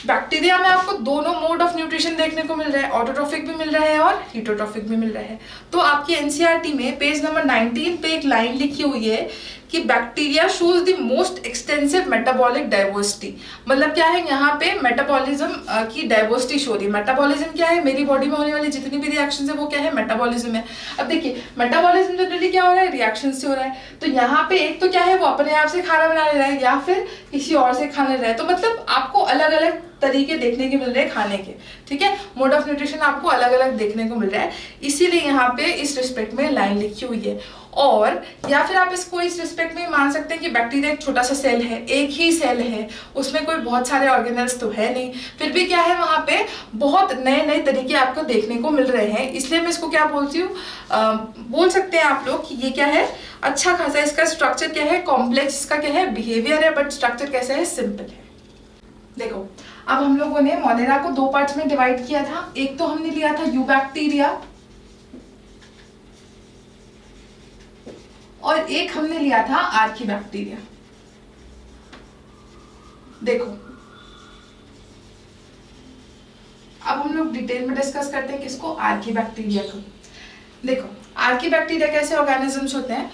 बैक्टीरिया में आपको दोनों मोड ऑफ न्यूट्रिशन देखने को मिल रहा है, ऑटोट्रॉफिक भी मिल रहा है और हीटोट्रॉफिक भी मिल रहा है। तो आपकी एनसीईआरटी में पेज नंबर 19 पे एक लाइन लिखी हुई है कि bacteria shows the most extensive metabolic diversity. मतलब क्या है, यहाँ पे मेटाबॉलिज्म की डाइवर्सिटी शो रही है। मेटाबॉलिज्म क्या है, मेरी बॉडी में होने वाली जितनी भी रिएक्शन है वो क्या है, मेटाबॉलिज्म है। अब देखिए मेटाबॉलिज्म जनरली क्या हो रहा है, रिएक्शन से हो रहा है। तो यहाँ पे एक तो क्या है, वो अपने आप से खाना बना ले रहा है या फिर किसी और से खाना ले रहा है। तो मतलब आपको अलग अलग तरीके देखने के मिल रहे हैं खाने के। ठीक है, मोड ऑफ न्यूट्रिशन आपको अलग अलग देखने को मिल रहा है, इसीलिए यहाँ पे इस रिस्पेक्ट में लाइन लिखी हुई है। और या फिर आप इसको इस रिस्पेक्ट में मान सकते हैं कि बैक्टीरिया एक छोटा सा सेल है, एक ही सेल है, उसमें कोई बहुत सारे ऑर्गेनल्स तो है नहीं, फिर भी क्या है, वहां पे बहुत नए नए तरीके आपको देखने को मिल रहे हैं। इसलिए मैं इसको क्या बोलती हूँ, बोल सकते हैं आप लोग कि ये क्या है, अच्छा खासा इसका स्ट्रक्चर क्या है, कॉम्प्लेक्स, इसका क्या है, बिहेवियर है, बट स्ट्रक्चर कैसा है, सिंपल है। देखो अब हम लोगों ने मोनेरा को दो पार्ट्स में डिवाइड किया था। एक तो हमने लिया था यूबैक्टीरिया और एक हमने लिया था आर्कीबैक्टीरिया। देखो अब हम लोग डिटेल में डिस्कस करते हैं किसको, आर्कीबैक्टीरिया को। देखो आर्कीबैक्टीरिया कैसे ऑर्गेनिजम्स होते हैं,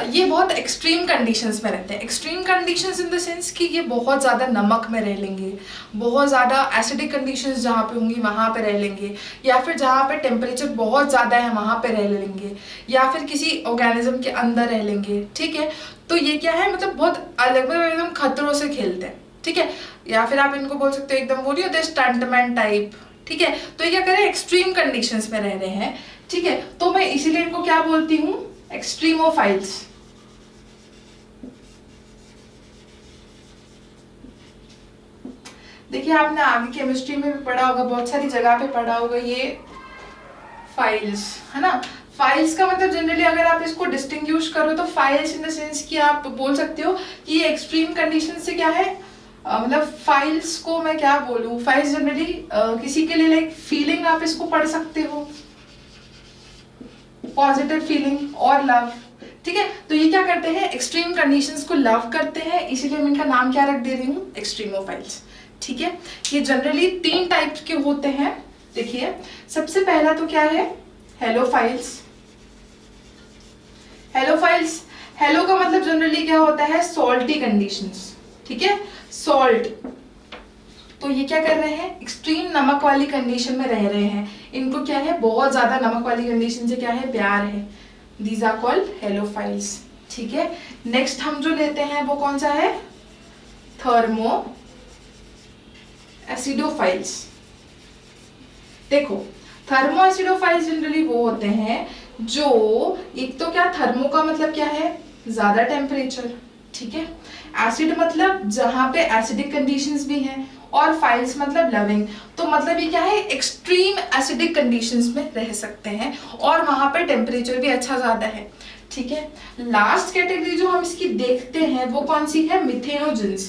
ये बहुत एक्सट्रीम कंडीशंस में रहते हैं। Extreme conditions in the sense कि ये बहुत ज़्यादा नमक में रह लेंगे, बहुत ज़्यादा एसिडिक कंडीशंस जहाँ पे होंगी वहाँ पे रह लेंगे, या फिर जहाँ पे टेम्परेचर बहुत ज़्यादा है वहाँ पे रह लेंगे, या फिर किसी ऑर्गेनिज्म के अंदर रह लेंगे। ठीक है, तो ये क्या है, मतलब बहुत अलग एकदम खतरों से खेलते हैं। ठीक है, या फिर आप इनको बोल सकते हो एकदम वो नहीं होते स्टंटमैन टाइप। ठीक है, तो ये क्या करें, एक्सट्रीम कंडीशंस में रह रहे हैं। ठीक है, तो मैं इसीलिए इनको क्या बोलती हूँ, एक्सट्रीमोफाइल्स। देखिए आपने आगे केमिस्ट्री में भी पढ़ा होगा, बहुत सारी जगह पे पढ़ा होगा ये फाइल्स, है ना। फाइल्स का मतलब जनरली अगर आप इसको डिस्टिंग्विश करो तो फाइल्स इन द सेंस कि आप बोल सकते हो कि ये एक्सट्रीम कंडीशन से क्या है, मतलब फाइल्स को मैं क्या बोलूं, फाइल्स जनरली किसी के लिए लाइक फीलिंग, आप इसको पढ़ सकते हो, पॉजिटिव फीलिंग और लव। ठीक है, तो ये क्या करते हैं, एक्सट्रीम कंडीशंस को लव करते हैं, इसीलिए मैं इनका नाम क्या रख दे रही हूँ, एक्सट्रीमोफाइल्स। ठीक है, ये जनरली 3 टाइप के होते हैं। देखिए सबसे पहला तो क्या है, हेलोफाइल्स। हेलोफाइल्स, हेलो का मतलब जनरली क्या होता है, सॉल्टी कंडीशंस। ठीक है, सॉल्ट, तो ये क्या कर रहे हैं, एक्सट्रीम नमक वाली कंडीशन में रह रहे हैं, इनको क्या है, बहुत ज्यादा नमक वाली कंडीशन से क्या है, प्यार है। These are called halophiles. ठीक है, नेक्स्ट हम जो लेते हैं वो कौन सा है, थर्मो एसिडोफाइल्स। देखो थर्मो एसिडोफाइल्स जनरली वो होते हैं जो, एक तो क्या, थर्मो का मतलब क्या है, ज्यादा टेम्परेचर। ठीक है, एसिड मतलब जहां पे एसिडिक कंडीशंस भी हैं, और फाइल्स मतलब लविंग, तो मतलब ये क्या है, एक्सट्रीम एसिडिक कंडीशंस में रह सकते हैं और वहां पे टेम्परेचर भी अच्छा ज्यादा है। ठीक है, लास्ट कैटेगरी जो हम इसकी देखते हैं वो कौन सी है, मिथेनोजेंस।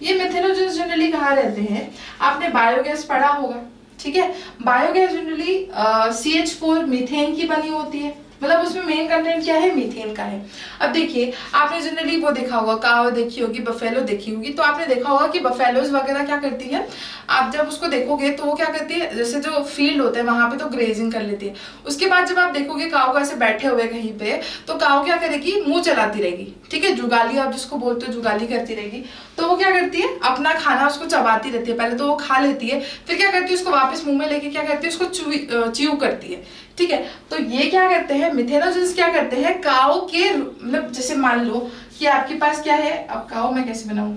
ये मिथेनोजेंस जनरली कहाँ रहते हैं, आपने बायोगैस पढ़ा होगा। ठीक है, बायोगैस जनरली CH4 मीथेन की बनी होती है, मतलब उसमें मेन कंटेंट क्या है, मीथेन का है। अब देखिए आपने जनरली वो देखा होगा, काव देखी होगी, बफेलो देखी होगी, तो आपने देखा होगा कि बफेलोज वगैरह क्या करती है, आप जब उसको देखोगे तो वो क्या करती है, जैसे जो फील्ड होते हैं वहां पे तो ग्रेजिंग कर लेती है, उसके बाद जब आप देखोगे काव को ऐसे बैठे हुए कहीं पे, तो काव क्या करेगी, मुंह चलाती रहेगी। ठीक है, जुगाली आप जिसको बोलते हो, जुगाली करती रहेगी। तो वो क्या करती है, अपना खाना उसको चबाती रहती है, पहले तो वो खा लेती है, फिर क्या करती है, उसको वापस मुंह में लेके क्या करती है, उसको च्यू करती है। ठीक है, तो ये क्या करते हैं, मिथेनोजेंस क्या करते हैं, काव के, मतलब जैसे मान लो कि आपके पास क्या है, अब काव मैं कैसे बनाऊं,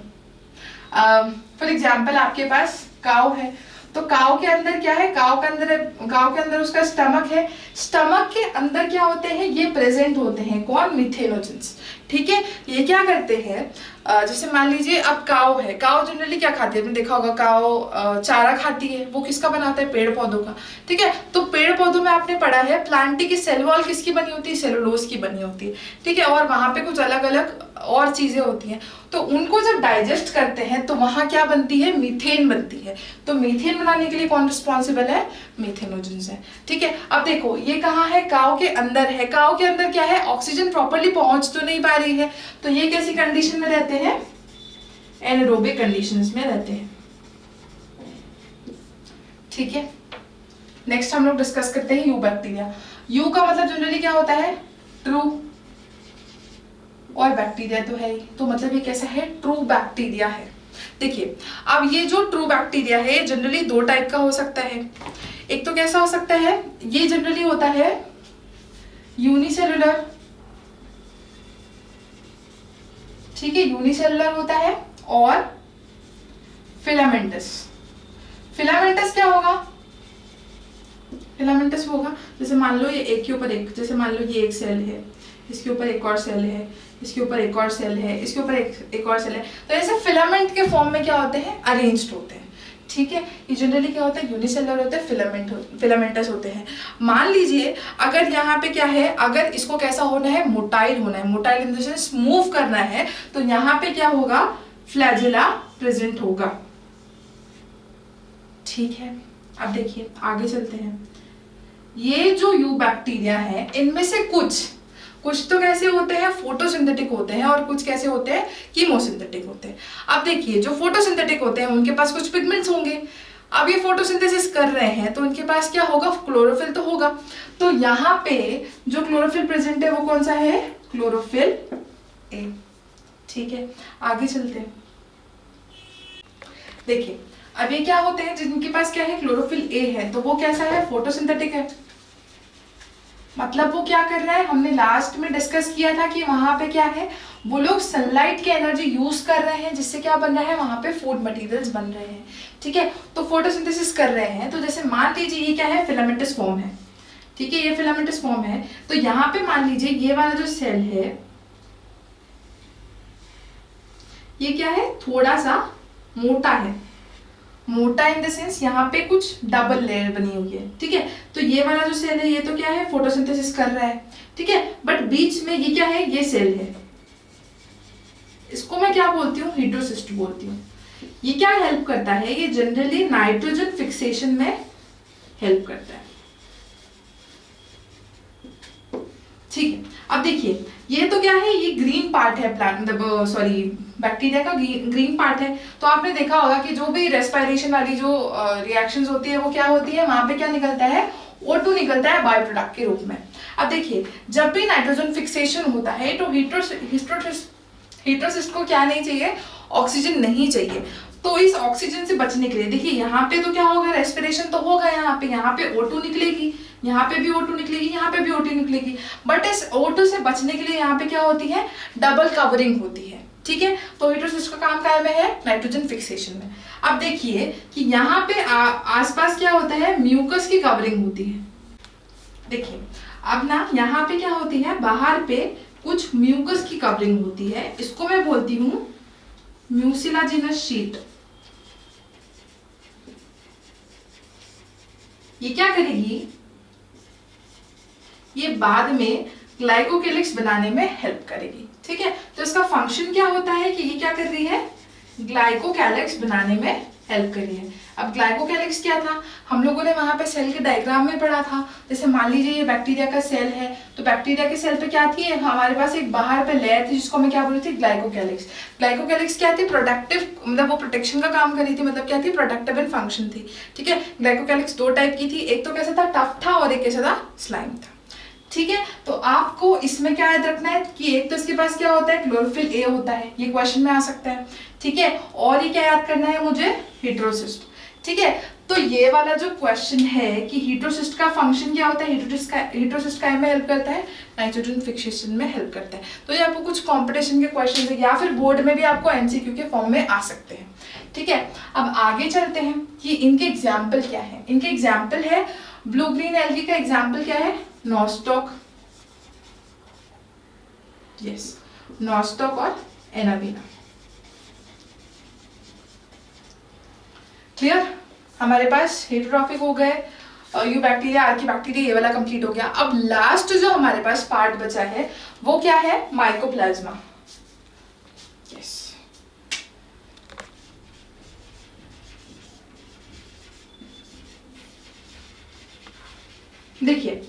फॉर एग्जाम्पल आपके पास काव है, तो काव के अंदर क्या है, काव के अंदर उसका स्टमक है, स्टमक के अंदर क्या होते हैं, ये प्रेजेंट होते हैं, कौन, मिथेनोजेंस। ठीक है, ये क्या करते हैं, जैसे मान लीजिए अब काव है, काव जनरली क्या खाती है, आपने देखा होगा, काव चारा खाती है, वो किसका बनाता है, पेड़ पौधों का। ठीक है, तो पेड़ पौधों में आपने पढ़ा है प्लांटी की सेल वॉल किसकी बनी होती है, सेलुलोज की बनी होती है। ठीक है, और वहां पे कुछ अलग अलग और चीजें होती हैं, तो उनको जब डाइजेस्ट करते हैं तो वहां क्या बनती है, मीथेन बनती है। तो मीथेन बनाने के लिए कौन रिस्पॉन्सिबल है, मिथेनोजेंस है। ठीक है, अब देखो ये कहाँ है, काव के अंदर है, काव के अंदर क्या है, ऑक्सीजन प्रॉपर्ली पहुंच तो नहीं पा रही है, तो ये कैसी कंडीशन में रहते हैं, एनारोबिक कंडीशंस में रहते हैं। ठीक है, नेक्स्ट हम लोग डिस्कस करते हैं यू बैक्टीरिया। यू का मतलब जनरली क्या होता है, ट्रू, और बैक्टीरिया तो है ही, तो मतलब ये कैसा है, ट्रू बैक्टीरिया है। देखिए अब ये जो ट्रू बैक्टीरिया है जनरली 2 टाइप का हो सकता है। एक तो कैसा हो सकता है, ये जनरली होता है यूनिसेलुलर। ठीक है, यूनिसेलुलर होता है, और फिलामेंटस। फिलामेंटस क्या होगा, फिलामेंटस होगा जैसे मान लो ये एक के ऊपर एक, जैसे मान लो ये एक सेल है, इसके ऊपर एक और सेल है, इसके ऊपर एक और सेल है, इसके ऊपर एक और सेल है, तो ऐसे फिलामेंट के फॉर्म में क्या होते हैं, अरेंज्ड होते हैं। ठीक है, ये जनरली क्या होता है, यूनिसेलुलर होते हैं, फिलामेंटस होते हैं। मान लीजिए अगर यहाँ पे क्या है, अगर इसको कैसा होना है, मोटाइल होना है, motile in the sense move करना है, तो यहाँ पे क्या होगा, फ्लैजेला प्रेजेंट होगा। ठीक है, अब देखिए आगे चलते हैं। ये जो यू बैक्टीरिया है इनमें से कुछ तो कैसे होते हैं, फोटोसिंथेटिक होते हैं, और कुछ कैसे होते हैं, कीमोसिंथेटिक होते हैं। अब देखिए जो फोटोसिंथेटिक होते हैं उनके पास कुछ पिगमेंट्स होंगे, अब ये फोटोसिंथेसिस कर रहे हैं तो उनके पास क्या होगा, क्लोरोफिल तो होगा। तो यहाँ पे जो क्लोरोफिल प्रेजेंट है वो कौन सा है, क्लोरोफिल ए। ठीक है, आगे चलते हैं। देखिए अब ये क्या होते हैं जिनके पास क्या है, क्लोरोफिल ए है, तो वो कैसा है, फोटोसिंथेटिक है। मतलब वो क्या कर रहा है, हमने लास्ट में डिस्कस किया था कि वहां पे क्या है, वो लोग सनलाइट की एनर्जी यूज कर रहे हैं, जिससे क्या बन रहा है, वहां पे फूड मटेरियल्स बन रहे हैं। ठीक है, तो फोटोसिंथेसिस कर रहे हैं। तो जैसे मान लीजिए ये क्या है, फिलामेंटस फॉर्म है। ठीक है, ये फिलामेंटस फॉर्म है। तो यहाँ पे मान लीजिए ये वाला जो सेल है ये क्या है, थोड़ा सा मोटा है। मोटा इन द सेंस यहाँ पे कुछ डबल लेयर बनी हुई है। ठीक है, तो ये वाला जो सेल है ये तो क्या है, फोटोसिंथेसिस कर रहा है। ठीक है, बट बीच में ये क्या है, ये सेल है, इसको मैं क्या बोलती हूँ, हेटेरोसिस्ट बोलती हूँ। ये क्या हेल्प करता है, ये जनरली नाइट्रोजन फिक्सेशन में हेल्प करता है। ठीक है, अब देखिए ये तो क्या है, ये ग्रीन पार्ट है प्लांट, मतलब सॉरी बैक्टीरिया का ग्रीन पार्ट है। तो आपने देखा होगा कि जो भी रेस्पिरेशन वाली जो रिएक्शंस होती है वो क्या होती है, वहां पे क्या निकलता है, O2 निकलता है बाय प्रोडक्ट के रूप में। अब देखिए जब भी नाइट्रोजन फिक्सेशन होता है तो हेटेरोसिस्ट को क्या नहीं चाहिए, ऑक्सीजन नहीं चाहिए। तो इस ऑक्सीजन से बचने के लिए देखिए यहाँ पे तो क्या होगा, रेस्पिरेशन तो होगा, यहाँ पे O2 निकलेगी, यहाँ पे भी O2 निकलेगी, यहाँ पे भी O2 निकलेगी। बट इस O2 से बचने के लिए यहाँ पे क्या होती है, डबल कवरिंग होती है। ठीक है, तो हेटेरोसिस्ट का काम काय में है, नाइट्रोजन फिक्सेशन में। अब देखिए कि यहाँ पे आसपास क्या होता है, म्यूकस की कवरिंग होती है। देखिए अब ना यहाँ पे क्या होती है, बाहर पे कुछ म्यूकस की कवरिंग होती है, इसको मैं बोलती हूँ म्यूसिलाजिनस शीट। ये क्या करेगी, ये बाद में ग्लाइकोकेलिक्स बनाने में हेल्प करेगी। ठीक है, तो इसका फंक्शन क्या होता है कि ये क्या कर रही है, ग्लाइकोकेलिक्स बनाने में हेल्प कर रही है। अब ग्लाइकोकेलिक्स क्या था, हम लोगों ने वहां पे सेल के डायग्राम में पढ़ा था। जैसे मान लीजिए ये बैक्टीरिया का सेल है, तो बैक्टीरिया के सेल पे क्या थी, हमारे पास एक बाहर पे लेयर थी जिसको मैं क्या बोल रही थी, ग्लाइकोकेलिक्स। ग्लाइकोकेलिक्स क्या थी, प्रोडक्टिव, मतलब वो प्रोटेक्शन का काम कर रही थी, मतलब क्या थी, प्रोडक्टिव इन फंक्शन थी। ठीक है, ग्लाइकोकेलिक्स दो टाइप की थी, एक तो कैसा था, टफ था, और एक कैसा था, स्लाइम था। ठीक है, तो आपको इसमें क्या याद रखना है कि एक तो इसके पास क्या होता है, क्लोरोफिल ए होता है, ये क्वेश्चन में आ सकता है। ठीक है, और ये क्या याद करना है मुझे, हेटेरोसिस्ट। ठीक है, तो ये वाला जो क्वेश्चन है कि हेटेरोसिस्ट का फंक्शन क्या होता है, हेटेरोसिस्ट का में हेल्प करता है, नाइट्रोजन फिक्सेशन में हेल्प करता है। तो ये आपको कुछ कंपटीशन के क्वेश्चन है या फिर बोर्ड में भी आपको एमसीक्यू के फॉर्म में आ सकते हैं। ठीक है, अब आगे चलते हैं कि इनके एग्जाम्पल क्या है। इनके एग्जाम्पल है, ब्लू ग्रीन एल्गी का एग्जाम्पल क्या है, नॉस्टॉक, यस, नॉस्टॉक और एनाबीना। क्लियर, हमारे पास हेटेरोट्रॉफिक हो गए, यू बैक्टीरिया, आर्की बैक्टीरिया, ये वाला कंप्लीट हो गया। अब लास्ट जो हमारे पास पार्ट बचा है वो क्या है, माइकोप्लाज्मा। यस, देखिए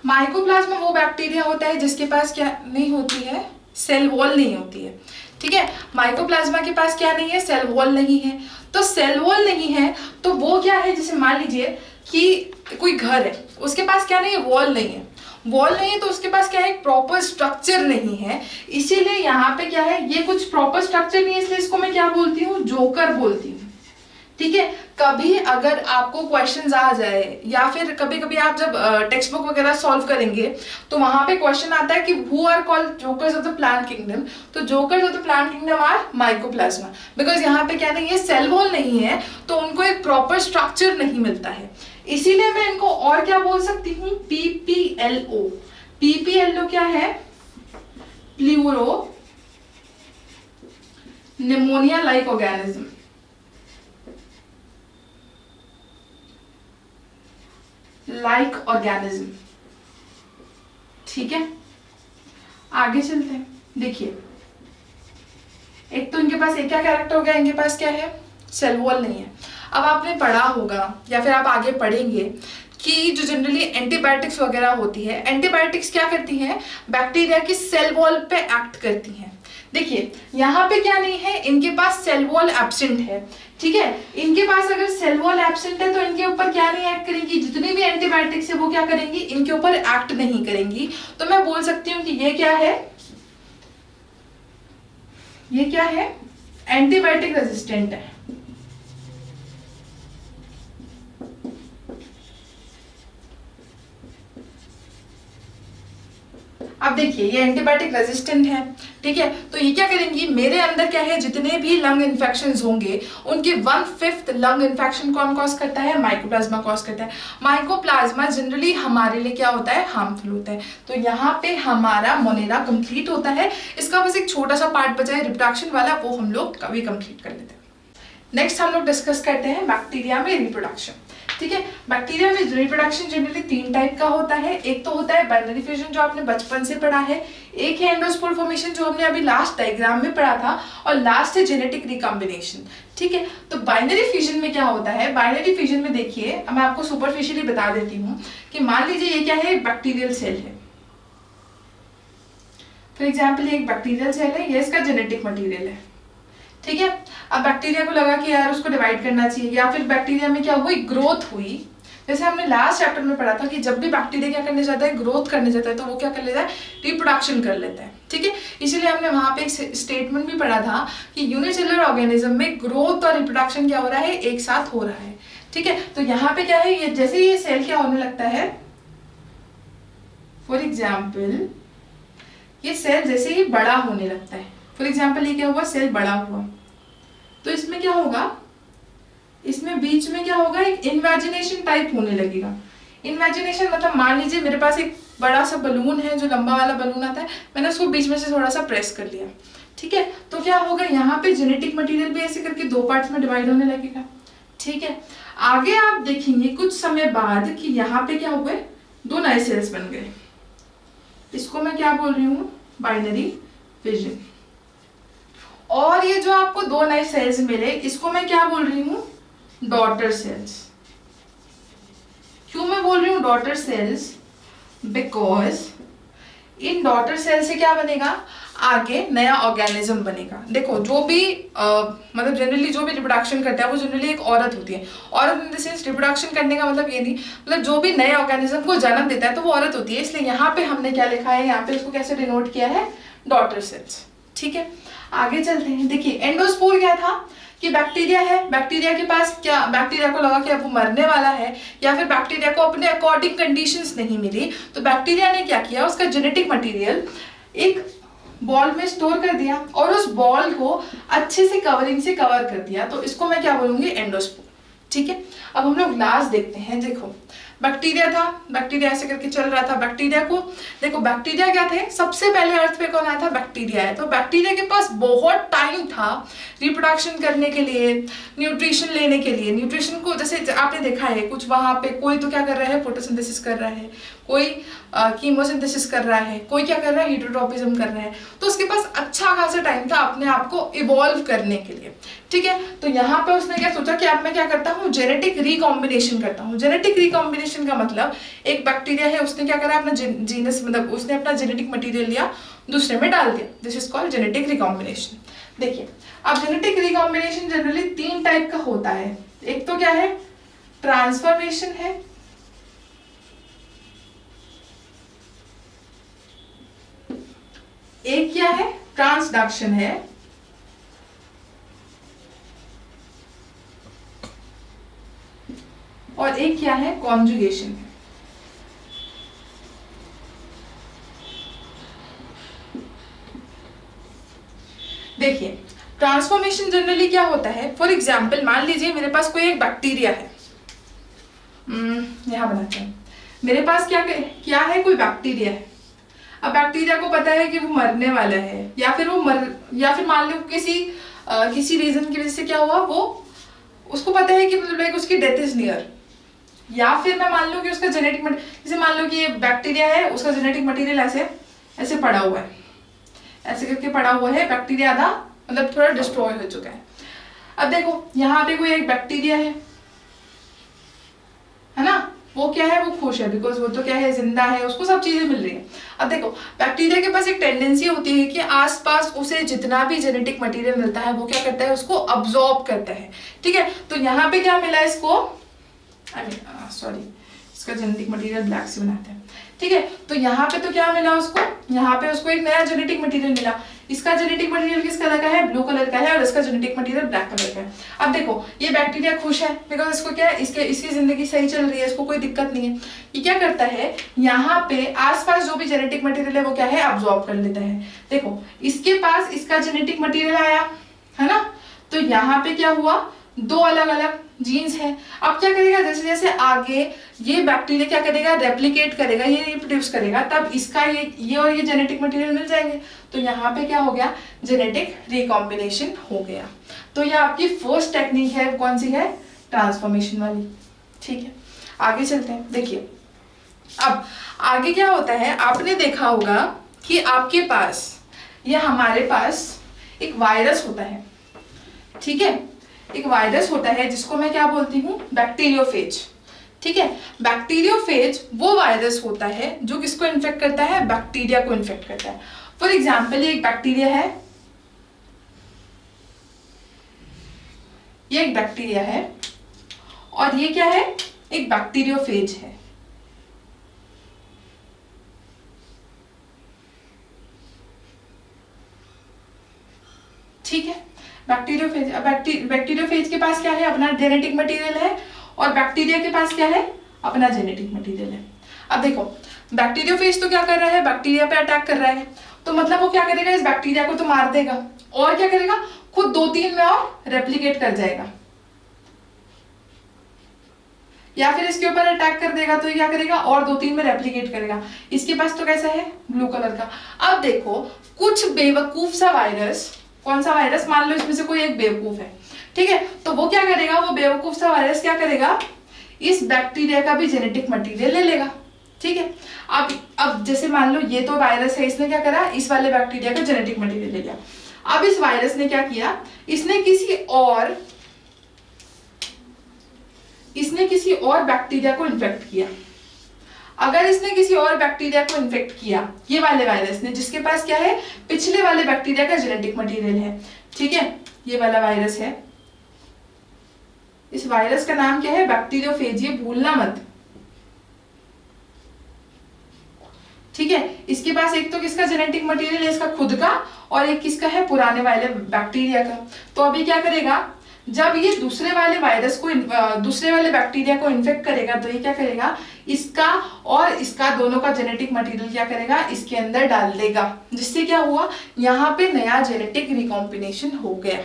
माइकोप्लाज्मा वो बैक्टीरिया होता है जिसके पास क्या नहीं होती है, सेल वॉल नहीं होती है। ठीक है, माइकोप्लाज्मा के पास क्या नहीं है, सेल वॉल नहीं है। तो सेल वॉल नहीं है तो वो क्या है, जैसे मान लीजिए कि कोई घर है, उसके पास क्या नहीं है, वॉल नहीं है। वॉल नहीं है तो उसके पास क्या है, प्रॉपर स्ट्रक्चर नहीं है। इसीलिए यहाँ पे क्या है, ये कुछ प्रॉपर स्ट्रक्चर नहीं है, इसलिए इसको मैं क्या बोलती हूँ, जोकर बोलती हूँ। ठीक है, कभी अगर आपको क्वेश्चंस आ जाए या फिर कभी कभी आप जब टेक्स्ट बुक वगैरह सॉल्व करेंगे तो वहां पे क्वेश्चन आता है कि who are called jokers of the plant kingdom. तो jokers of the plant kingdom are mycoplasma, because यहाँ पे क्या नहीं है, सेल वॉल नहीं है, तो उनको एक प्रॉपर स्ट्रक्चर नहीं मिलता है। इसीलिए मैं इनको और क्या बोल सकती हूँ, PPLO। PPLO क्या है, pleuro pneumonia like organism. Like organism. ठीक है, आगे चलते हैं। देखिए एक तो इनके पास एक क्या कैरेक्टर हो गया, इनके पास क्या है, सेल वॉल नहीं है। अब आपने पढ़ा होगा या फिर आप आगे पढ़ेंगे कि जो जनरली एंटीबायोटिक्स वगैरह होती है, एंटीबायोटिक्स क्या करती हैं, बैक्टीरिया की सेल वॉल पे एक्ट करती हैं। देखिए यहाँ पे क्या नहीं है, इनके पास सेल वॉल एब्सेंट है, ठीक है। इनके पास अगर सेल वॉल एब्सेंट है तो इनके ऊपर क्या नहीं एक्ट करेंगी, जितनी भी एंटीबायोटिक्स है वो क्या करेंगी, इनके ऊपर एक्ट नहीं करेंगी। तो मैं बोल सकती हूँ कि ये क्या है, ये क्या है, एंटीबायोटिक रेजिस्टेंट है। अब देखिए ये एंटीबायोटिक रेजिस्टेंट है, ठीक है। तो ये क्या करेंगी, मेरे अंदर क्या है, जितने भी लंग इन्फेक्शंस होंगे उनके 1/5 लंग इन्फेक्शन कौन कॉज करता है, माइकोप्लाज्मा कॉज करता है। माइकोप्लाज्मा जनरली हमारे लिए क्या होता है, हार्मफुल होता है। तो यहाँ पे हमारा मोनेरा कंप्लीट होता है। इसका बस एक छोटा सा पार्ट बचा है रिप्रोडक्शन वाला, वो हम लोग कभी कंप्लीट कर लेते हैं। नेक्स्ट हम लोग डिस्कस करते हैं बैक्टीरिया में रिप्रोडक्शन, ठीक है। बैक्टीरिया में रिप्रोडक्शन जनरली 3 टाइप का होता है। एक तो होता है बाइनरी फ्यूजन जो आपने बचपन से पढ़ा है, एक है एंडोस्पोर फॉर्मेशन जो हमने अभी लास्ट डायग्राम में पढ़ा था, और लास्ट है जेनेटिक रिकॉम्बिनेशन, ठीक है। तो बाइनरी फ्यूजन में क्या होता है, बाइनरी फ्यूजन में देखिए मैं आपको सुपरफिशियली बता देती हूँ कि मान लीजिए ये क्या है, बैक्टीरियल सेल है, फॉर एग्जाम्पल ये एक बैक्टीरियल सेल है, ये इसका जेनेटिक मटीरियल है, ठीक है। अब बैक्टीरिया को लगा कि यार उसको डिवाइड करना चाहिए, या फिर बैक्टीरिया में क्या हुई, ग्रोथ हुई। जैसे हमने लास्ट चैप्टर में पढ़ा था कि जब भी बैक्टीरिया क्या करने जाता है, ग्रोथ करने जाता है, तो वो क्या कर लेता है, रिप्रोडक्शन कर लेता है, ठीक है। इसीलिए हमने वहां पे एक स्टेटमेंट भी पढ़ा था कि यूनिसेलुलर ऑर्गेनिज्म में ग्रोथ और रिप्रोडक्शन क्या हो रहा है, एक साथ हो रहा है, ठीक है। तो यहाँ पे क्या है, ये जैसे ये सेल क्या होने लगता है, फॉर एग्जाम्पल ये सेल जैसे ही बड़ा होने लगता है, फॉर एग्जाम्पल ये क्या हुआ, सेल बड़ा हुआ, तो इसमें क्या होगा, इसमें बीच में क्या होगा, एक इन्वेजिनेशन टाइप होने लगेगा। इन्वेजिनेशन मतलब मान लीजिए मेरे पास एक बड़ा सा बलून है, जो लंबा वाला बलून आता है, मैंने उसको बीच में से थोड़ा सा प्रेस कर लिया, ठीक है। तो क्या होगा, यहाँ पे जेनेटिक मटेरियल भी ऐसे करके 2 पार्ट्स में डिवाइड होने लगेगा, ठीक है। आगे आप देखेंगे कुछ समय बाद कि यहाँ पे क्या हुए, 2 नए सेल्स बन गए। इसको मैं क्या बोल रही हूँ, बाइनरी फिजन। और ये जो आपको 2 नए सेल्स मिले, इसको मैं क्या बोल रही हूँ, डॉटर सेल्स। क्यों मैं बोल रही हूँ daughter cells, because in daughter cell से क्या बनेगा, आगे नया ऑर्गेनिज्म बनेगा। देखो जो भी मतलब जनरली जो भी रिप्रोडक्शन करता है वो जनरली एक औरत होती है। औरत इन द सेंस रिप्रोडक्शन करने का मतलब ये नहीं, मतलब जो भी नए ऑर्गेनिज्म को जन्म देता है तो वो औरत होती है। इसलिए यहाँ पे हमने क्या लिखा है, यहाँ पे इसको कैसे डिनोट किया है, डॉटर सेल्स, ठीक है। आगे चलते हैं। देखिए एंडोस्पोर क्या था कि बैक्टीरिया है, बैक्टीरिया के पास क्या, बैक्टीरिया को लगा कि अब वो मरने वाला है, या फिर बैक्टीरिया को अपने अकॉर्डिंग कंडीशंस नहीं मिली, तो बैक्टीरिया ने क्या किया, उसका जेनेटिक मटेरियल एक बॉल में स्टोर कर दिया और उस बॉल को अच्छे से कवरिंग से कवर कर दिया। तो इसको मैं क्या बोलूंगी, एंडोस्पोर, ठीक है। अब हम लोग लास्ट देखते हैं। देखो बैक्टीरिया था, बैक्टीरिया ऐसे करके चल रहा था। बैक्टीरिया को देखो, बैक्टीरिया क्या थे, सबसे पहले अर्थ पे कौन आया था, बैक्टीरिया है। तो बैक्टीरिया के पास बहुत टाइम था रिप्रोडक्शन करने के लिए, न्यूट्रिशन लेने के लिए। न्यूट्रिशन को जैसे आपने देखा है कुछ वहां पे कोई तो क्या कर रहा है, फोटोसिंथेसिस कर रहा है, कोई कीमोसिंथेसिस कर रहा है, कोई क्या कर रहा है, हीटरोट्रॉपिज्म कर रहा है। तो उसके पास अच्छा खासा टाइम था अपने आप को इवॉल्व करने के लिए, ठीक है। तो यहाँ पे उसने क्या सोचा कि अब मैं क्या करता हूँ, जेनेटिक रिकॉम्बिनेशन करता हूँ। जेनेटिक रिकॉम्बिनेशन का मतलब एक बैक्टीरिया है, उसने क्या करा, अपना जीनस मतलब उसने अपना जेनेटिक मटेरियल लिया, दूसरे में डाल दिया। This is called genetic recombination. देखिए अब जेनेटिक रिकॉम्बिनेशन जनरली 3 टाइप का होता है। एक तो क्या है, ट्रांसफॉर्मेशन है, एक क्या है, ट्रांसडक्शन है, और एक क्या है, कॉन्जुगेशन है। देखिए ट्रांसफॉर्मेशन जनरली क्या होता है, फॉर एग्जाम्पल मान लीजिए मेरे पास कोई एक बैक्टीरिया है, यहां बनाते हैं, मेरे पास क्या है, कोई बैक्टीरिया है। अब बैक्टीरिया को पता है कि वो मरने वाला है, या फिर मान लो किसी रीजन की वजह से क्या हुआ, वो उसको पता है कि मतलब लाइक उसकी डेथ इज नियर। या फिर मैं मान लूं कि उसका जेनेटिक मटेरियल, जैसे मान लो कि ये बैक्टीरिया है, उसका जेनेटिक मटेरियल ऐसे पड़ा हुआ है, ऐसे करके पड़ा हुआ है, बैक्टीरिया आधा मतलब थोड़ा डिस्ट्रॉय हो चुका है। अब देखो यहाँ पे कोई एक बैक्टीरिया है ना, वो क्या है, वो खुश है, बिकॉज वो तो क्या है, जिंदा है, उसको सब चीजें मिल रही है। अब देखो बैक्टीरिया के पास एक टेंडेंसी होती है कि आसपास उसे जितना भी जेनेटिक मटेरियल मिलता है वो क्या करता है, उसको अब्सॉर्ब करता है। ठीक है, तो यहाँ पे क्या मिला इसको, सॉरी इसका जेनेटिक मटेरियल ब्लैक से बनाते हैं। ठीक है, तो यहाँ पे तो क्या मिला उसको, यहाँ पे उसको एक नया जेनेटिक मटेरियल मिला। इसका जेनेटिक मटेरियल किस कलर का है, ब्लू कलर का है, और इसका जेनेटिक मटेरियल ब्लैक कलर का है। अब देखो ये बैक्टीरिया खुश है, बिकॉज इसको क्या है, इसकी जिंदगी सही चल रही है, इसको कोई दिक्कत नहीं है। ये क्या करता है, यहाँ पे आसपास जो भी जेनेटिक मटेरियल है वो क्या है, अब्सॉर्ब कर लेता है। देखो इसके पास इसका जेनेटिक मटेरियल आया है ना, तो यहाँ पे क्या हुआ, दो अलग अलग जीन्स हैं। अब क्या करेगा, जैसे जैसे आगे ये बैक्टीरिया क्या करेगा, रेप्लिकेट करेगा, ये रिप्रोड्यूस करेगा, तब इसका ये और ये जेनेटिक मटेरियल मिल जाएंगे। तो यहाँ पे क्या हो गया, जेनेटिक रिकॉम्बिनेशन हो गया। तो ये आपकी फर्स्ट टेक्निक है, कौन सी है, ट्रांसफॉर्मेशन वाली। ठीक है, आगे चलते हैं। देखिए अब आगे क्या होता है, आपने देखा होगा कि आपके पास या हमारे पास एक वायरस होता है। ठीक है, एक वायरस होता है जिसको मैं क्या बोलती हूँ, बैक्टीरियोफेज। ठीक है, बैक्टीरियोफेज वो वायरस होता है जो किसको इन्फेक्ट करता है, बैक्टीरिया को इन्फेक्ट करता है। फॉर एग्जाम्पल ये एक बैक्टीरिया है, ये एक बैक्टीरिया है, और ये क्या है, एक बैक्टीरियोफेज है। ठीक है, बैक्टीरियोफेज के पास क्या है, अपना जेनेटिक मटेरियल है, और बैक्टीरिया के पास क्या है, अपना जेनेटिक मटेरियल है। अब देखो बैक्टीरियोफेज तो क्या कर रहा है, बैक्टीरिया पे अटैक कर रहा है, तो मतलब वो क्या करेगा, इस बैक्टीरिया को तो मार देगा, और क्या करेगा, खुद 2-3 में और रेप्लिकेट कर जाएगा, या फिर इसके ऊपर अटैक कर देगा तो ये क्या करेगा, और 2-3 में रेप्लिकेट करेगा। इसके पास तो कैसा है, ब्लू कलर का। अब देखो कुछ बेवकूफ सा वायरस, कौन सा वायरस, मान लो इसमें से कोई एक बेवकूफ है। ठीक है, तो वो क्या करेगा, वो बेवकूफ सा वायरस क्या करेगा, इस बैक्टीरिया का भी जेनेटिक मटेरियल ले लेगा। ठीक है, अब जैसे मान लो ये तो वायरस है, इसने क्या करा, इस वाले बैक्टीरिया का जेनेटिक मटेरियल ले लिया। अब इस वायरस ने क्या किया, इसने किसी और बैक्टीरिया को इन्फेक्ट किया। अगर इसने किसी और बैक्टीरिया को इन्फेक्ट किया, ये वाले वायरस ने, जिसके पास क्या है, पिछले वाले बैक्टीरिया का जेनेटिक मटेरियल है। ठीक है, ये वाला वायरस है, इस वायरस का नाम क्या है, बैक्टीरियोफेज, ये भूलना मत। ठीक है, इसके पास एक तो किसका जेनेटिक मटेरियल है, इसका खुद का, और एक किसका है, पुराने वाले बैक्टीरिया का। तो अभी क्या करेगा, जब ये दूसरे वाले बैक्टीरिया को इन्फेक्ट करेगा, तो ये क्या करेगा, इसका और इसका दोनों का जेनेटिक मटेरियल क्या करेगा, इसके अंदर डाल देगा, जिससे क्या हुआ, यहाँ पे नया जेनेटिक रिकॉम्बिनेशन हो गया।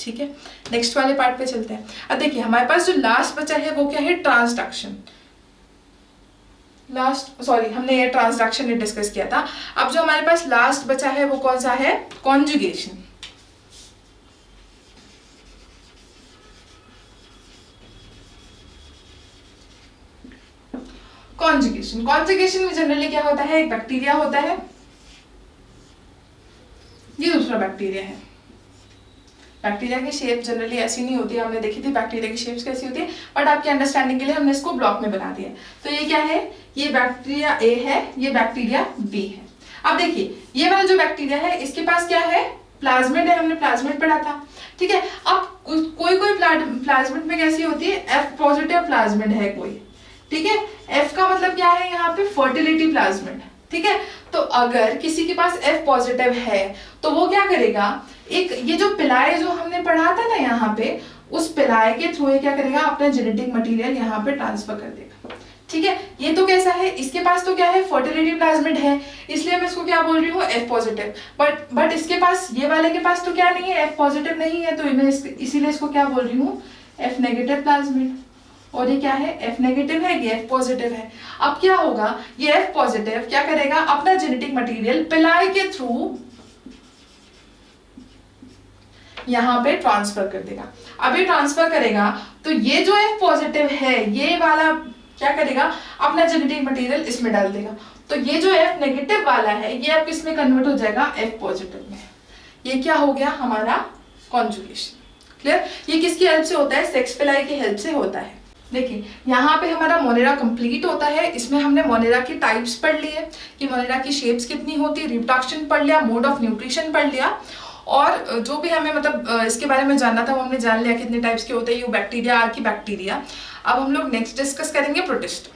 ठीक है, नेक्स्ट वाले पार्ट पे चलते हैं। अब देखिए हमारे पास जो लास्ट बचा है वो क्या है, ट्रांसडक्शन। हमने ये ट्रांसडक्शन डिस्कस किया था। अब जो हमारे पास लास्ट बचा है वो कौन सा है, कॉन्जुगेशन। कॉन्जुगेशन में जनरली क्या होता है, एक बैक्टीरिया होता है, ये दूसरा बैक्टीरिया है। बैक्टीरिया की शेप जनरली ऐसी नहीं होती है, हमने देखी थी बैक्टीरिया की शेप्स कैसी होती है, बट आपकी अंडरस्टैंडिंग के लिए हमने इसको ब्लॉक में बना दिया। तो ये क्या है, ये बैक्टीरिया ए है, ये बैक्टीरिया बी है। अब देखिए ये वाला जो बैक्टीरिया है इसके पास क्या है, प्लाज्मिड है, हमने प्लाज्मिड पढ़ा था। ठीक है, अब कोई प्लाज्मिड में कैसी होती है, एफ पॉजिटिव प्लाज्मिड है कोई। ठीक है, एफ का मतलब क्या है, यहाँ पे फर्टिलिटी प्लाज्मिड। ठीक है, तो अगर किसी के पास एफ पॉजिटिव है तो वो क्या करेगा, एक ये जो पिलाए जो हमने पढ़ा था ना यहाँ पे, उस पिलाए के थ्रू ये क्या करेगा, अपना जेनेटिक मटेरियल यहाँ पे ट्रांसफर कर देगा। ठीक है, ये तो कैसा है, इसके पास तो क्या है, फर्टिलिटी प्लाज्मिड है, इसलिए मैं इसको क्या बोल रही हूँ, एफ पॉजिटिव। बट इसके पास, ये वाले के पास तो क्या नहीं है, एफ पॉजिटिव नहीं है, तो मैं इसीलिए इसको क्या बोल रही हूँ, एफ नेगेटिव प्लाज्मिड। और ये क्या है, एफ नेगेटिव है, ये एफ पॉजिटिव है। अब क्या होगा, ये एफ पॉजिटिव क्या करेगा, अपना जेनेटिक मटेरियल पिलाई के थ्रू यहाँ पे ट्रांसफर कर देगा। अब ये ट्रांसफर करेगा तो ये जो एफ पॉजिटिव है, ये वाला क्या करेगा, अपना जेनेटिक मटेरियल इसमें डाल देगा। तो ये जो एफ नेगेटिव वाला है, ये अब किसमें कन्वर्ट हो जाएगा, एफ पॉजिटिव में। ये क्या हो गया, हमारा कॉन्जुगेशन। क्लियर, ये किसकी हेल्प से होता है, सेक्स पिलाई की हेल्प से होता है। देखिए यहाँ पे हमारा मोनेरा कंप्लीट होता है। इसमें हमने मोनेरा की टाइप्स पढ़ ली है कि मोनेरा की शेप्स कितनी होती है, रिप्रोडक्शन पढ़ लिया, मोड ऑफ न्यूट्रिशन पढ़ लिया, और जो भी हमें मतलब इसके बारे में जानना था वो हमने जान लिया कितने टाइप्स के होते हैं, यू बैक्टीरिया, आर्की बैक्टीरिया। अब हम लोग नेक्स्ट डिस्कस करेंगे प्रोटिस्ट।